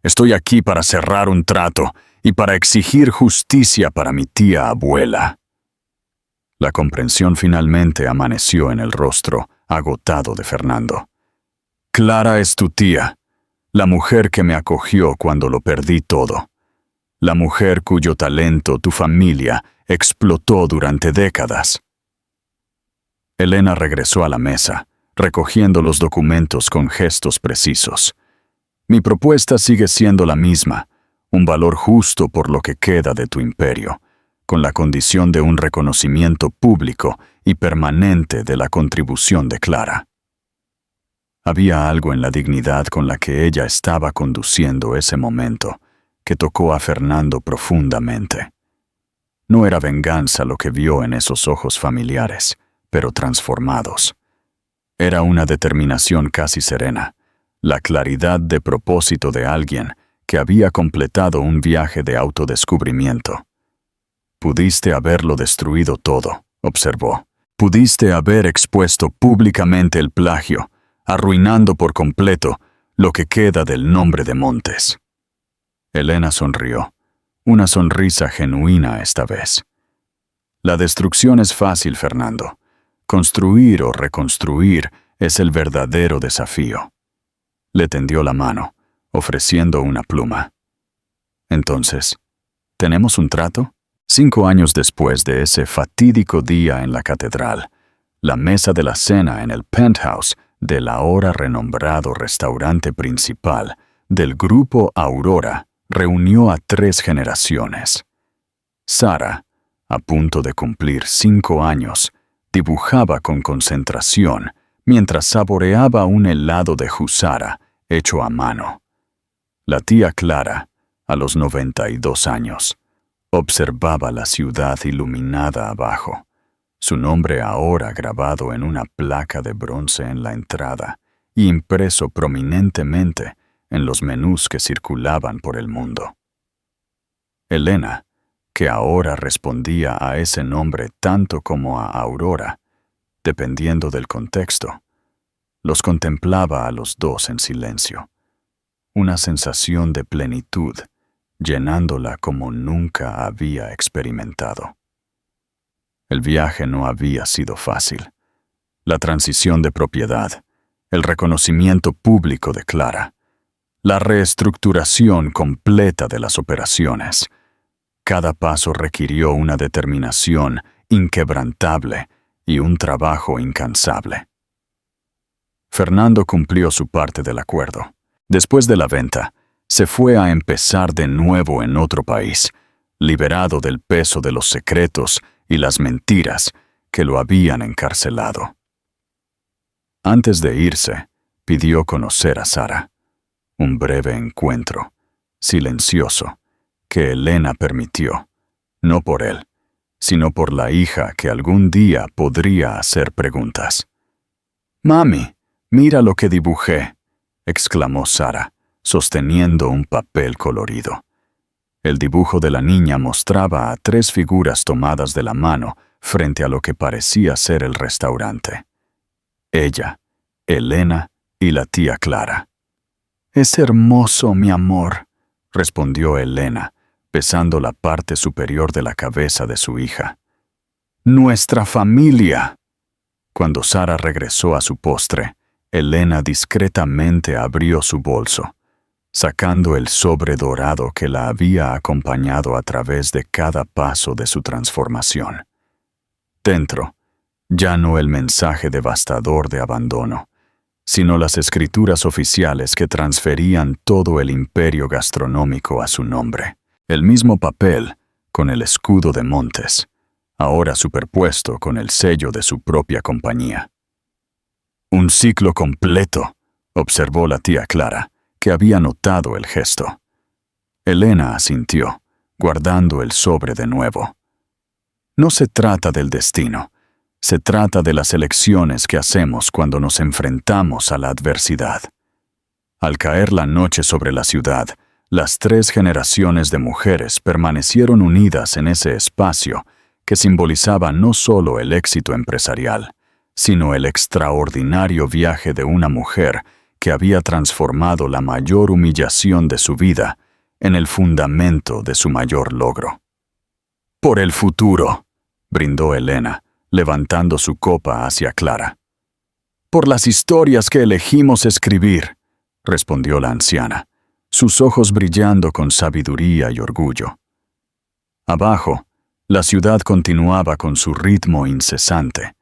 Estoy aquí para cerrar un trato y para exigir justicia para mi tía abuela. La comprensión finalmente amaneció en el rostro agotado de Fernando. Clara es tu tía, la mujer que me acogió cuando lo perdí todo. La mujer cuyo talento tu familia explotó durante décadas. Elena regresó a la mesa, recogiendo los documentos con gestos precisos. Mi propuesta sigue siendo la misma, un valor justo por lo que queda de tu imperio, con la condición de un reconocimiento público y permanente de la contribución de Clara. Había algo en la dignidad con la que ella estaba conduciendo ese momento que tocó a Fernando profundamente. No era venganza lo que vio en esos ojos familiares, pero transformados. Era una determinación casi serena, la claridad de propósito de alguien que había completado un viaje de autodescubrimiento. Pudiste haberlo destruido todo, observó. Pudiste haber expuesto públicamente el plagio, arruinando por completo lo que queda del nombre de Montes. Elena sonrió, una sonrisa genuina esta vez. La destrucción es fácil, Fernando. Construir o reconstruir es el verdadero desafío. Le tendió la mano, ofreciendo una pluma. Entonces, ¿tenemos un trato? 5 años después de ese fatídico día en la catedral, la mesa de la cena en el penthouse del ahora renombrado restaurante principal del grupo Aurora reunió a 3 generaciones. Sara, a punto de cumplir 5 años, dibujaba con concentración mientras saboreaba un helado de jusara hecho a mano. La tía Clara, a los 92 años, observaba la ciudad iluminada abajo, su nombre ahora grabado en una placa de bronce en la entrada y impreso prominentemente en los menús que circulaban por el mundo. Elena, que ahora respondía a ese nombre tanto como a Aurora, dependiendo del contexto, los contemplaba a los dos en silencio. Una sensación de plenitud, llenándola como nunca había experimentado. El viaje no había sido fácil. La transición de propiedad, el reconocimiento público de Clara, la reestructuración completa de las operaciones. Cada paso requirió una determinación inquebrantable y un trabajo incansable. Fernando cumplió su parte del acuerdo. Después de la venta, se fue a empezar de nuevo en otro país, liberado del peso de los secretos y las mentiras que lo habían encarcelado. Antes de irse, pidió conocer a Sara. Un breve encuentro, silencioso, que Elena permitió, no por él, sino por la hija que algún día podría hacer preguntas. «Mami, mira lo que dibujé», exclamó Sara, sosteniendo un papel colorido. El dibujo de la niña mostraba a 3 figuras tomadas de la mano frente a lo que parecía ser el restaurante. Ella, Elena y la tía Clara. «Es hermoso, mi amor», respondió Elena, besando la parte superior de la cabeza de su hija. «¡Nuestra familia!». Cuando Sara regresó a su postre, Elena discretamente abrió su bolso, sacando el sobre dorado que la había acompañado a través de cada paso de su transformación. Dentro, ya no el mensaje devastador de abandono, sino las escrituras oficiales que transferían todo el imperio gastronómico a su nombre. El mismo papel, con el escudo de Montes, ahora superpuesto con el sello de su propia compañía. «Un ciclo completo», observó la tía Clara, que había notado el gesto. Elena asintió, guardando el sobre de nuevo. «No se trata del destino, se trata de las elecciones que hacemos cuando nos enfrentamos a la adversidad». Al caer la noche sobre la ciudad, las 3 generaciones de mujeres permanecieron unidas en ese espacio que simbolizaba no solo el éxito empresarial, sino el extraordinario viaje de una mujer que había transformado la mayor humillación de su vida en el fundamento de su mayor logro. «Por el futuro», brindó Elena, levantando su copa hacia Clara. «Por las historias que elegimos escribir», respondió la anciana, sus ojos brillando con sabiduría y orgullo. Abajo, la ciudad continuaba con su ritmo incesante,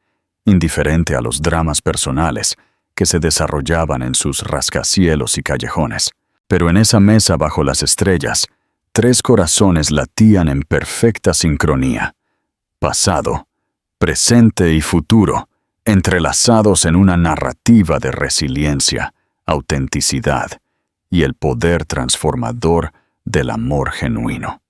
indiferente a los dramas personales que se desarrollaban en sus rascacielos y callejones. Pero en esa mesa bajo las estrellas, 3 corazones latían en perfecta sincronía. Pasado, presente y futuro, entrelazados en una narrativa de resiliencia, autenticidad y el poder transformador del amor genuino.